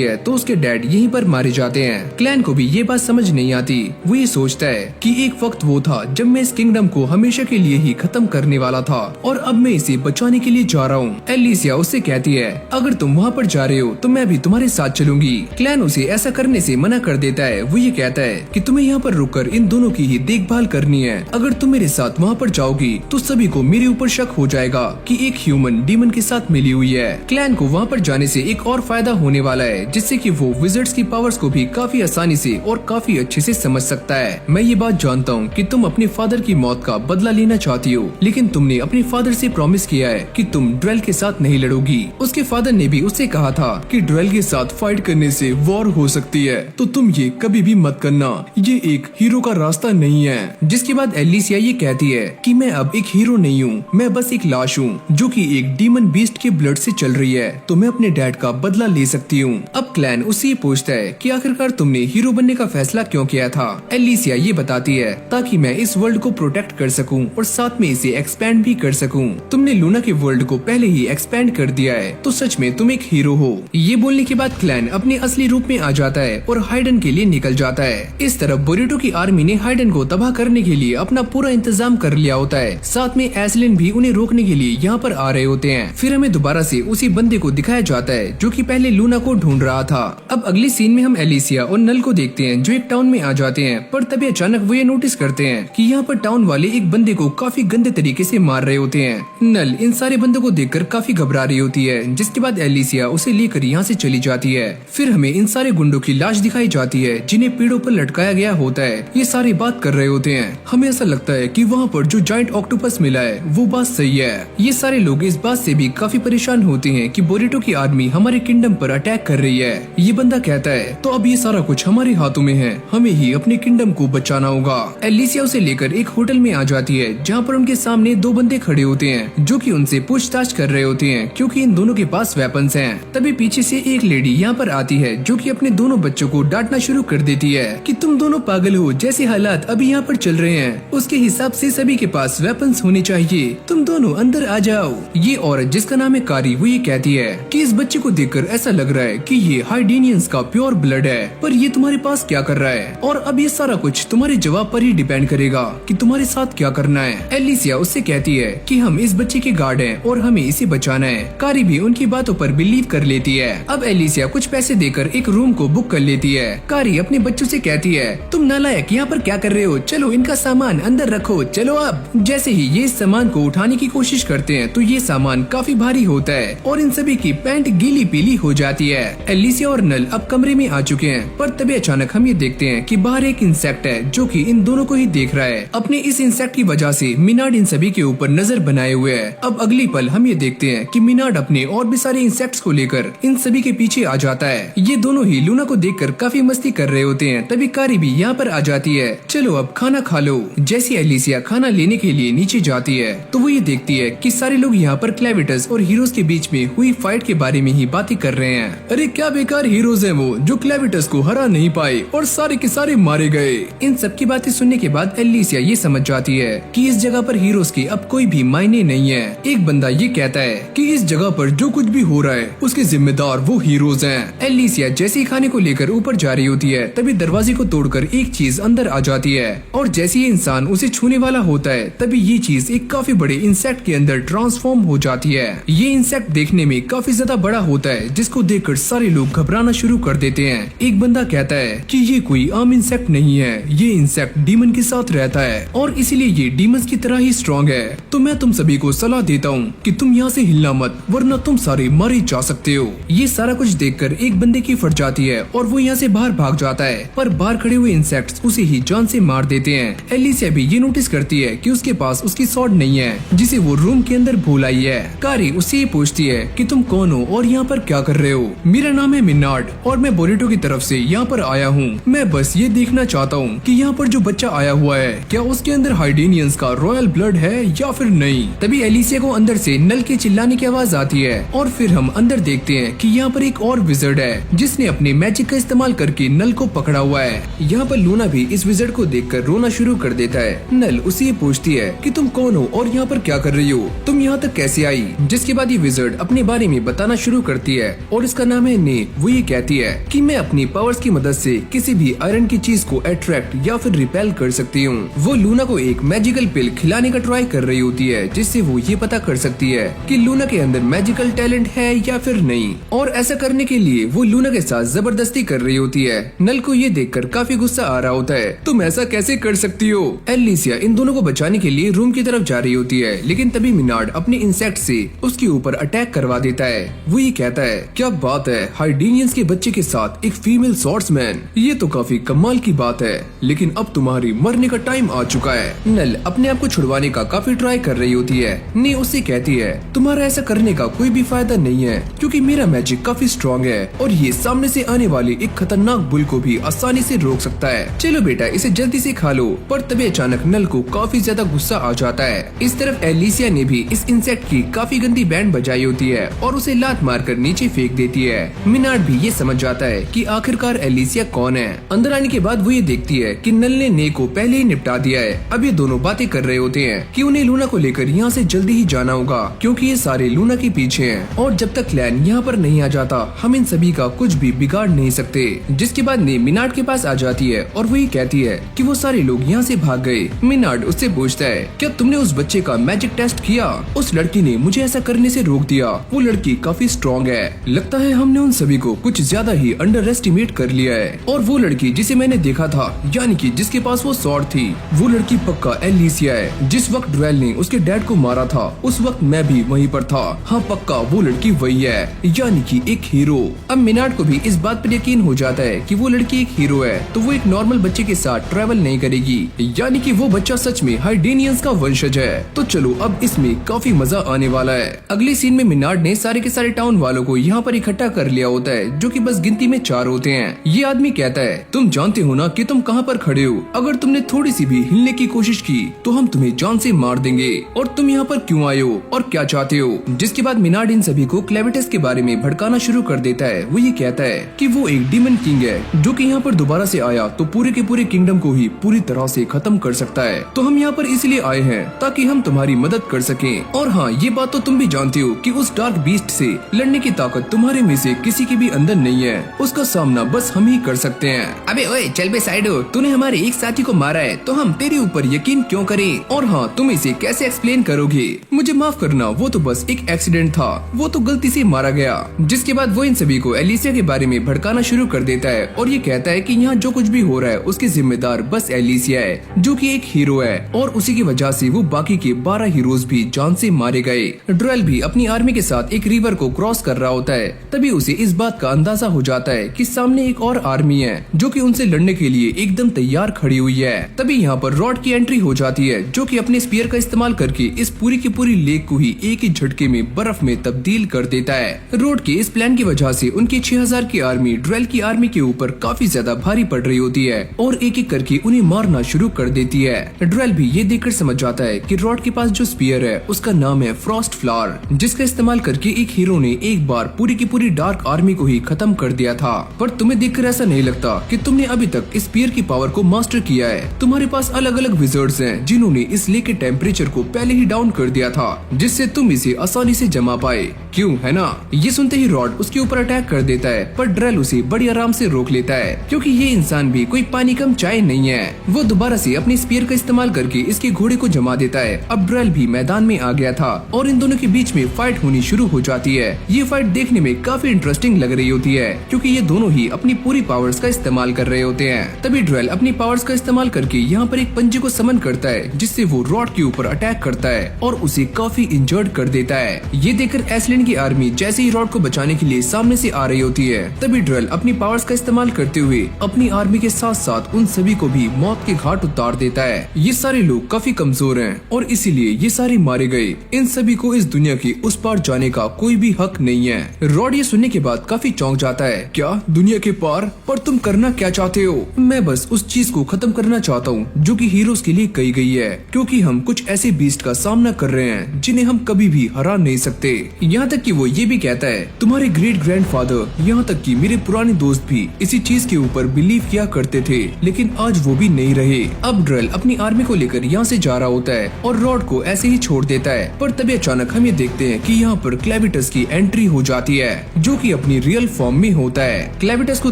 है तो उसके डैड यहीं पर मारे जाते हैं। क्लैन को भी ये बात समझ नहीं आती। वो ये सोचता है कि एक वक्त वो था जब मैं इस किंगडम को हमेशा के लिए ही खत्म करने वाला था और अब मैं इसे बचाने के लिए जा रहा हूँ। एलिसिया उससे कहती है अगर तुम वहाँ पर जा रहे हो तो मैं भी तुम्हारे साथ चलूंगी। क्लैन उसे ऐसा करने से मना कर देता है। वो ये कहता है कि तुम्हें यहाँ पर रुककर इन दोनों की ही देखभाल करनी है। अगर तुम मेरे साथ वहाँ पर जाओगी तो सभी को मेरे ऊपर शक हो जाएगा कि एक ह्यूमन डीमन के साथ मिली हुई है। क्लैन को वहाँ पर जाने से एक और फायदा होने वाला है जिससे कि वो विज़र्ड्स की पावर्स को भी काफी आसानी से और काफी अच्छे से समझ सकता है। मैं ये बात जानता हूँ कि तुम अपने फादर की मौत का बदला लेना चाहती हो, लेकिन तुमने अपने फादर से प्रॉमिस किया है कि तुम ड्वेल के साथ नहीं लड़ोगी। उसके फादर ने भी उससे कहा था कि ड्वेल के साथ फाइट करने से वॉर हो सकती है, तो तुम ये कभी भी मत करना, ये एक हीरो का रास्ता नहीं है। जिसके बाद एलिसिया ये कहती है कि मैं अब एक हीरो नहीं हूँ, मैं बस एक लाश हूँ जो कि एक डीमन बीस्ट के ब्लड से चल रही है, तो मैं अपने डैड का बदला ले सकती हूँ। अब क्लैन उससे पूछता है कि आखिरकार तुमने हीरो बनने का फैसला क्यों किया था। एलिसिया ये बताती है ताकि मैं इस वर्ल्ड को प्रोटेक्ट कर सकूं और साथ में इसे एक्सपैंड भी कर सकूं। तुमने लूना के वर्ल्ड को पहले ही एक्सपैंड कर दिया है, तो सच में तुम एक हीरो हो। ये बोलने के बाद क्लैन अपने असली रूप में आ जाता है और हाइडन के लिए निकल जाता है। इस तरफ बोरुटो की आर्मी ने हाइडन को तबाह करने के लिए अपना पूरा इंतजाम कर लिया होता है। साथ में एस्लिन भी उन्हें रोकने के लिए यहाँ पर आ रहे होते हैं। फिर हमें दोबारा से उसी बंदे को दिखाया जाता है जो कि पहले लूना को ढूंढ रहा था। अब अगले सीन में हम एलिसिया और नल को देखते हैं जो एक टाउन में आ जाते हैं, पर तभी अचानक वो ये नोटिस करते हैं कि यहाँ पर टाउन वाले एक बंदे को काफी गंदे तरीके से मार रहे होते हैं। नल इन सारे बंदों को देखकर काफी घबरा रही होती है, जिसके बाद एलिसिया उसे लेकर यहाँ से चली जाती है। फिर हमें इन सारे गुंडों की लाश दिखाई जाती है जिन्हें पेड़ों पर लटकाया गया होता है। ये सारे बात कर रहे होते हैं। हमें ऐसा लगता है कि वहाँ पर जो जायंट ऑक्टोपस मिला है वो बात सही है। ये सारे लोग इस बात से भी काफी परेशान होते हैं कि बोरुटो की आर्मी हमारे किंगडम पर अटैक कर रही है। ये बंदा कहता है तो अब ये सारा कुछ हमारे हाथों में है, हमें ही अपने किंगडम को बचाना होगा। एलिसिया उसे लेकर एक होटल में आ जाती है जहाँ पर उनके सामने दो बंदे खड़े होते हैं जो कि उनसे पूछताछ कर रहे होते हैं क्योंकि इन दोनों के पास वेपन्स हैं। तभी पीछे से एक लेडी यहाँ पर आती है जो कि अपने दोनों बच्चों को डांटना शुरू कर देती है कि तुम दोनों पागल हो, जैसे हालात अभी यहाँ पर चल रहे हैं उसके हिसाब से सभी के पास वेपन्स होने चाहिए, तुम दोनों अंदर आ जाओ। ये औरत जिसका नाम है कारी वो ये कहती है कि इस बच्चे को देखकर ऐसा लग रहा है कि ये हाइडेनियंस का प्योर ब्लड है, पर ये तुम्हारे पास क्या कर रहा है और अब ये सारा कुछ तुम्हारे जवाब पर ही डिपेंड करेगा कि तुम्हारे साथ क्या करना है। एलिसिया उससे कहती है कि हम इस बच्चे के गार्ड हैं और हमें इसे बचाना है। कारी भी उनकी बातों पर बिलीव कर लेती है। अब एलिसिया कुछ पैसे देकर एक रूम को बुक कर लेती है। कारी अपने बच्चों से कहती है तुम नालायक यहाँ पर क्या कर रहे हो, चलो इनका सामान अंदर रखो, चलो। अब जैसे ही ये इस सामान को उठाने की कोशिश करते हैं तो ये सामान काफी भारी होता है और इन सभी की पैंट गीली पीली हो जाती है। एलिसिया और नल अब कमरे में आ चुके हैं, पर तभी अचानक हम ये देखते हैं कि बाहर एक इंसेक्ट है जो कि इन दोनों को ही देख रहा है। अपने इस इंसेक्ट की वजह से मिनार्ड इन सभी के ऊपर नजर बनाए हुए है। अब अगली पल हम ये देखते हैं कि मिनार्ड अपने और भी सारे इंसेक्ट्स को लेकर इन सभी के पीछे आ जाता है। ये दोनों ही लूना को देखकर काफी मस्ती कर रहे होते हैं। तभी कारी भी यहाँ पर आ जाती है, चलो अब खाना खा लो। जैसी एलिसिया खाना लेने के लिए नीचे जाती है तो वो ये देखती है कि सारे लोग यहाँ पर क्लेविटस और हीरोज के बीच में हुई फाइट के बारे में ही बातें कर रहे हैं। अरे क्या बेकार हीरोज हैं वो जो क्लेविटस को हरा नहीं पाए और सारे के सारे मारे गए। इन सब की बातें सुनने के बाद एलिसिया ये समझ जाती है कि इस जगह पर हीरोज की अब कोई भी मायने नहीं है। एक बंदा ये कहता है कि इस जगह पर जो कुछ भी हो रहा है उसके जिम्मेदार वो हीरोज हैं। एलिसिया जैसे ही खाने को लेकर ऊपर जा रही होती है तभी दरवाजे को तोड़कर एक चीज अंदर आ जाती है और जैसे ही इंसान उसे छूने वाला होता है तभी ये चीज एक काफी बड़े इंसेक्ट के अंदर ट्रांसफॉर्म हो जाती है। ये इंसेक्ट देखने में काफी ज्यादा बड़ा होता है जिसको देखकर सारे लोग घबराना शुरू कर देते हैं। एक बंदा कहता है कि ये कोई आम इंसेक्ट नहीं है, ये इंसेक्ट डीमन के साथ रहता है और इसीलिए ये डीमंस की तरह ही स्ट्रॉन्ग है। तो मैं तुम सभी को सलाह देता हूँ कि तुम यहाँ से हिलना मत, वरना तुम सारे मारे जा सकते हो। ये सारा कुछ देखकर एक बंदे की फट जाती है और वो यहाँ से बाहर भाग जाता है, पर बाहर खड़े हुए इंसेक्ट्स उसे ही जान से मार देते हैं। एलिसिया भी ये नोटिस करती है कि उसके पास उसकी स्वॉर्ड नहीं है जिसे वो रूम के अंदर भूल आई है। कारी उससे ये पूछती है कि तुम कौन हो और यहाँ पर क्या कर रहे हो। मेरा नाम है मिनार्ड और मैं बोरुटो की तरफ से यहाँ पर आया हूँ। मैं बस ये देखना चाहता हूँ कि यहाँ पर जो बच्चा आया हुआ है क्या उसके अंदर हाइडेनियंस का रॉयल ब्लड है या फिर नहीं। तभी एलिसिया को अंदर से नल के चिल्लाने की आवाज आती है और फिर हम अंदर देखते हैं कि यहाँ पर एक और विजर्ड है जिसने अपने मैजिक का इस्तेमाल करके नल को पकड़ा हुआ है। यहाँ पर लूना भी इस विजर्ड को देखकर रोना शुरू कर देता है। नल उसे ये पूछती है कि तुम कौन हो और यहाँ पर क्या कर रही हो, तुम यहाँ तक कैसे आई। जिसके बाद ये विजर्ड अपने बारे में बताना शुरू करती है और इसका नाम है ने। वो ये कहती है कि मैं अपनी पावर्स की मदद से किसी भी आयरन की चीज को अट्रैक्ट या फिर रिपेल कर सकती हूँ। वो लूना को एक मैजिकल पिल खिलाने का ट्राई कर रही होती है जिससे वो ये पता कर सकती है कि लूना के अंदर मैजिकल टैलेंट है या फिर नहीं, और ऐसा करने के लिए वो लूना के साथ जबरदस्ती कर रही होती है। नल को ये देखकर काफी गुस्सा आ रहा होता है, तुम ऐसा कैसे कर सकती हो। एलिसिया इन दोनों को बचाने के लिए रूम की तरफ जा रही होती है, लेकिन तभी मिनार्ड अपने इंसेक्ट से उसके ऊपर अटैक करवा देता है। वो ये कहता है क्या बात है, हाइडेनियंस के बच्चे के साथ एक फीमेल स्वॉर्ड्समैन, ये तो काफी कमाल की बात है, लेकिन अब तुम्हारी मरने का टाइम आ चुका है। नल अपने आप को छुड़वाने का काफी ट्राई कर रही होती है। ने उससे कहती है तुम्हारा ऐसा करने का कोई भी फायदा नहीं है क्योंकि मेरा मैजिक काफी स्ट्रॉन्ग है और ये सामने से आने वाले एक खतरनाक बुल को भी आसानी से रोक सकता है। चलो बेटा इसे जल्दी से खा लो। पर तभी अचानक नल को काफी ज्यादा गुस्सा आ जाता है। इस तरफ एलिसिया ने भी इस इंसेक्ट की काफी गंदी बैंड बजाई होती है और उसे लात मारकर नीचे फेंक देती है। मिनार्ड भी ये समझ जाता है कि आखिरकार एलिसिया कौन है। अंदर आने के बाद वो ये देखती है कि नल ने ने को पहले ही निपटा दिया है। अब ये दोनों बातें कर रहे होते हैं कि उन्हें लूना को लेकर यहाँ से जल्दी ही जाना होगा क्योंकि ये सारे लूना के पीछे हैं और जब तक क्लैन यहाँ पर नहीं आ जाता हम इन सभी का कुछ भी बिगाड़ नहीं सकते। जिसके बाद ने मिनार्ड के पास आ जाती है और वो ये कहती है कि वो सारे लोग यहाँ से भाग गए। मिनार्ड उससे पूछता है क्या तुमने उस बच्चे का मैजिक टेस्ट किया। उस लड़की ने मुझे ऐसा करने से रोक दिया, वो लड़की काफी स्ट्रॉन्ग है, लगता है हमने उन सभी को कुछ ज्यादा ही अंडर एस्टिमेट कर लिया है। और वो लड़की जिसे मैंने देखा था यानी कि जिसके पास वो स्वॉर्ड थी, वो लड़की पक्का एलिसिया है। जिस वक्त ड्वेल ने उसके डैड को मारा था उस वक्त मैं भी वहीं पर था। हाँ पक्का वो लड़की वही है, यानी कि एक हीरो। अब मिनार्ड को भी इस बात पर यकीन हो जाता है कि वो लड़की एक हीरो है तो वो एक नॉर्मल बच्चे के साथ ट्रैवल नहीं करेगी, यानी कि वो बच्चा सच में हाइडेनियंस का वंशज है। तो चलो अब इसमें काफी मजा आने वाला है। अगले सीन में मिनार्ड ने सारे के सारे टाउन वालों को यहाँ पर इकट्ठा कर लिया होता है जो कि बस गिनती में 4 होते हैं। ये आदमी कहता है तुम जानते हो ना कि तुम कहाँ पर खड़े हो, अगर तुमने थोड़ी सी भी हिलने की कोशिश की तो हम तुम्हें जान से मार देंगे, और तुम यहाँ पर क्यों आए हो और क्या चाहते हो। जिसके बाद मिनार्ड इन सभी को क्लेविटस के बारे में भड़काना शुरू कर देता है। वो ये कहता है कि वो एक डीमन किंग है जो कि यहाँ पर दोबारा से आया तो पूरे के पूरे किंगडम को ही पूरी तरह से खत्म कर सकता है। तो हम यहाँ पर इसलिए आए हैं ताकि हम तुम्हारी मदद कर सकें। और हाँ ये बात तो तुम भी जानते हो कि उस डार्क बीस्ट से लड़ने की ताकत तुम्हारे में से किसी के भी अंदर नहीं है, उसका सामना बस हम ही कर सकते हैं। अबे ओए चल बे साइड हो, तूने हमारे एक साथी को मारा है तो हम तेरे ऊपर यकीन क्यों करें, और हाँ तुम इसे कैसे एक्सप्लेन करोगे। मुझे माफ करना, वो तो बस एक एक्सीडेंट था, वो तो गलती से मारा गया। जिसके बाद वो इन सभी को एलिसिया के बारे में भड़काना शुरू कर देता है और ये कहता है कि यहाँ जो कुछ भी हो रहा है उसके जिम्मेदार बस एलिसिया है जो कि एक हीरो है और उसी की वजह से वो बाकी के 12 हीरोज भी जान से मारे गए। ड्वेल भी अपनी आर्मी के साथ एक रिवर को क्रॉस कर रहा होता है, तभी उसे इस बात का अंदाजा हो जाता है कि सामने एक और आर्मी है जो कि उनसे लड़ने के लिए एकदम तैयार खड़ी हुई है। तभी यहाँ पर रॉड की एंट्री हो जाती है जो कि अपने स्पीयर का इस्तेमाल करके इस पूरी की पूरी लेक को ही एक ही झटके में बर्फ में तब्दील कर देता है। रॉड के इस प्लान की वजह से उनकी 6000 की आर्मी ड्वेल की आर्मी के ऊपर काफी ज्यादा भारी पड़ रही होती है और एक एक करके उन्हें मारना शुरू कर देती है। ड्वेल भी ये देखकर समझ जाता है कि रॉड के पास जो स्पीयर है उसका नाम है फ्रॉस्ट फ्लावर, जिसका इस्तेमाल करके एक हीरो ने एक बार पूरी की पूरी डार्क आर्मी को ही खत्म कर दिया था। पर तुम्हें देखकर ऐसा नहीं लगता कि तुमने अभी तक स्पीयर की पावर को मास्टर किया है। तुम्हारे पास अलग अलग विजर्ड्स हैं जिन्होंने इस लेक के टेम्परेचर को पहले ही डाउन कर दिया था जिससे तुम इसे आसानी से जमा पाए, क्यों है ना। ये सुनते ही रॉड उसके ऊपर अटैक कर देता है पर ड्रेल उसे बड़ी आराम से रोक लेता है क्योंकि ये इंसान भी कोई पानी कम चाय नहीं है। वो दोबारा से अपनी स्पीयर का इस्तेमाल करके इसके घोड़े को जमा देता है। अब ड्रेल भी मैदान में आ गया था और इन दोनों के बीच में फाइट होनी शुरू हो जाती है। ये फाइट देखने में काफी इंटरेस्टिंग लग रही होती है क्योंकि ये दोनों ही अपनी पूरी पावर्स का इस्तेमाल कर रहे होते हैं। तभी ड्रेल अपनी पावर्स का इस्तेमाल करके यहाँ पर एक पंजे को समन करता है जिससे वो रॉड के ऊपर अटैक करता है और उसे काफी इंजर्ड कर देता है। ये देखकर एस्लिन की आर्मी जैसे ही रॉड को बचाने के लिए सामने से आ रही होती है तभी ड्रेल अपनी पावर्स का इस्तेमाल करते हुए अपनी आर्मी के साथ साथ उन सभी को भी मौत के घाट उतार देता है। ये सारे लोग काफी कमजोर हैं और इसीलिए ये सारे मारे गए। इन सभी को इस दुनिया की उस पार जाने का कोई भी हक नहीं है। रॉड ये सुनने के बाद काफी चौंक जाता है। क्या दुनिया के पार? पर तुम करना क्या चाहते हो? मैं बस उस चीज को खत्म करना चाहता हूँ जो कि हीरोज के लिए कही गई है, क्योंकि हम कुछ ऐसे बीस्ट का सामना कर रहे हैं जिन्हें हम कभी भी हरा नहीं सकते। यहाँ तक कि वो ये भी कहता है तुम्हारे ग्रेट ग्रैंडफादर, यहाँ तक कि मेरे पुराने दोस्त भी इसी चीज के ऊपर बिलीव किया करते थे, लेकिन आज वो भी नहीं रहे। अब ड्रेल अपनी आर्मी को लेकर यहाँ से जा रहा होता है और रॉड को ऐसे ही छोड़ देता है, पर तभी अचानक हम ये देखते हैं कि यहाँ पर क्लेविटस की एंट्री हो जाती है, जो कि अपनी रियल फॉर्म में होता है। क्लेविटस को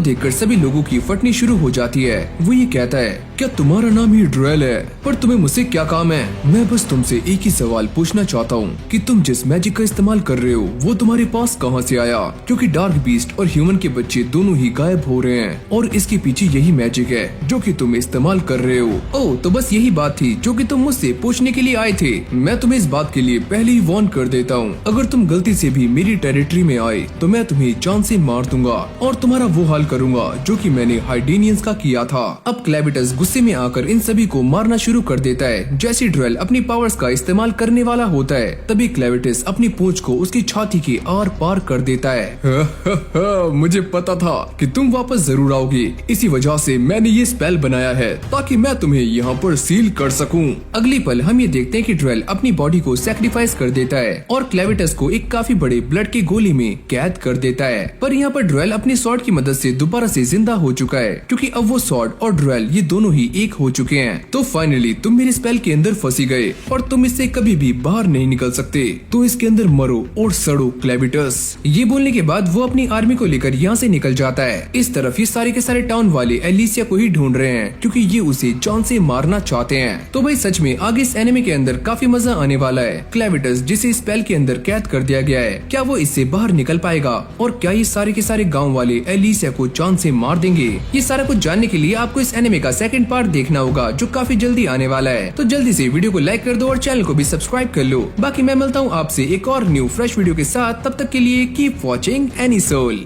देखकर सभी लोगों की फटनी शुरू हो जाती है। वो ये कहता है क्या तुम्हारा नाम ही ड्रेल है? पर तुम्हें मुझसे क्या काम है? मैं बस तुमसे एक ही सवाल पूछना चाहता हूँ कि तुम जिस मैजिक का इस्तेमाल कर रहे हो वो तुम्हारे पास कहाँ से आया? क्योंकि डार्क बीस्ट और ह्यूमन के बच्चे दोनों ही गायब हो रहे हैं और इसके पीछे यही मैजिक है जो कि तुम इस्तेमाल कर रहे हो। ओह, तो बस यही बात थी जो कि तुम मुझसे पूछने के लिए आए थे। मैं तुम्हें इस बात के लिए पहले ही वार्न कर देता हूँ, अगर तुम गलती से भी मेरी टेरिटरी में आए तो मैं तुम्हें जान से मार दूंगा और तुम्हारा वो हाल करूंगा जो कि मैंने हाइडेनियंस का किया था। अब क्लेविटस गुस्से में आकर इन सभी को मारना शुरू कर देता है। जैसे ड्रेल अपनी पावर्स का इस्तेमाल करने वाला होता है तभी क्लेविटस अपनी पूंछ को उसकी छाती के आर पार कर देता है। मुझे पता था कि तुम वापस जरूर आओगे, इसी वजह से मैंने ये स्पेल बनाया है ताकि मैं तुम्हें यहाँ पर सील कर सकूं। अगली पल हम ये देखते हैं कि ड्रेल अपनी बॉडी को सैक्रिफाइस कर देता है और क्लेविटस को एक काफी बड़े ब्लड की गोली में कैद कर देता है। पर यहाँ पर ड्रेल अपनी स्वॉर्ड की मदद से दोबारा से जिंदा हो चुका है, क्योंकि अब वो स्वॉर्ड और ड्रेल ये दोनों ही एक हो चुके हैं। तो फाइनली तुम मेरे स्पेल के अंदर फंसी गए और तुम इससे कभी भी बाहर नहीं निकल सकते, तो इसके अंदर मरो और सड़ो क्लेविटस। ये बोलने के बाद वो अपनी आर्मी को लेकर यहाँ से निकल जाता है। इस तरफ ये सारे के सारे टाउन वाले एलिसिया को ही ढूंढ रहे हैं, क्योंकि ये उसे जान से मारना चाहते हैं। तो भाई सच में आगे इस एनिमे के अंदर काफी मजा आने वाला है। क्लेविटस जिसे स्पेल के अंदर कैद कर दिया गया है, क्या वो इससे बाहर निकल पाएगा और क्या ये सारे के सारे गाँव वाले एलिसिया को जान से मार देंगे? ये सारा कुछ जानने के लिए आपको इस एनिमे का सेकंड पार्ट देखना होगा जो काफी जल्दी आने वाला है। तो जल्दी से वीडियो को लाइक कर दो और चैनल को भी सब्सक्राइब कर लो। बाकी मैं मिलता हूँ आपसे एक और न्यू फ्रेश वीडियो के साथ, तब तक के लिए कीप वॉचिंग एनी सोल।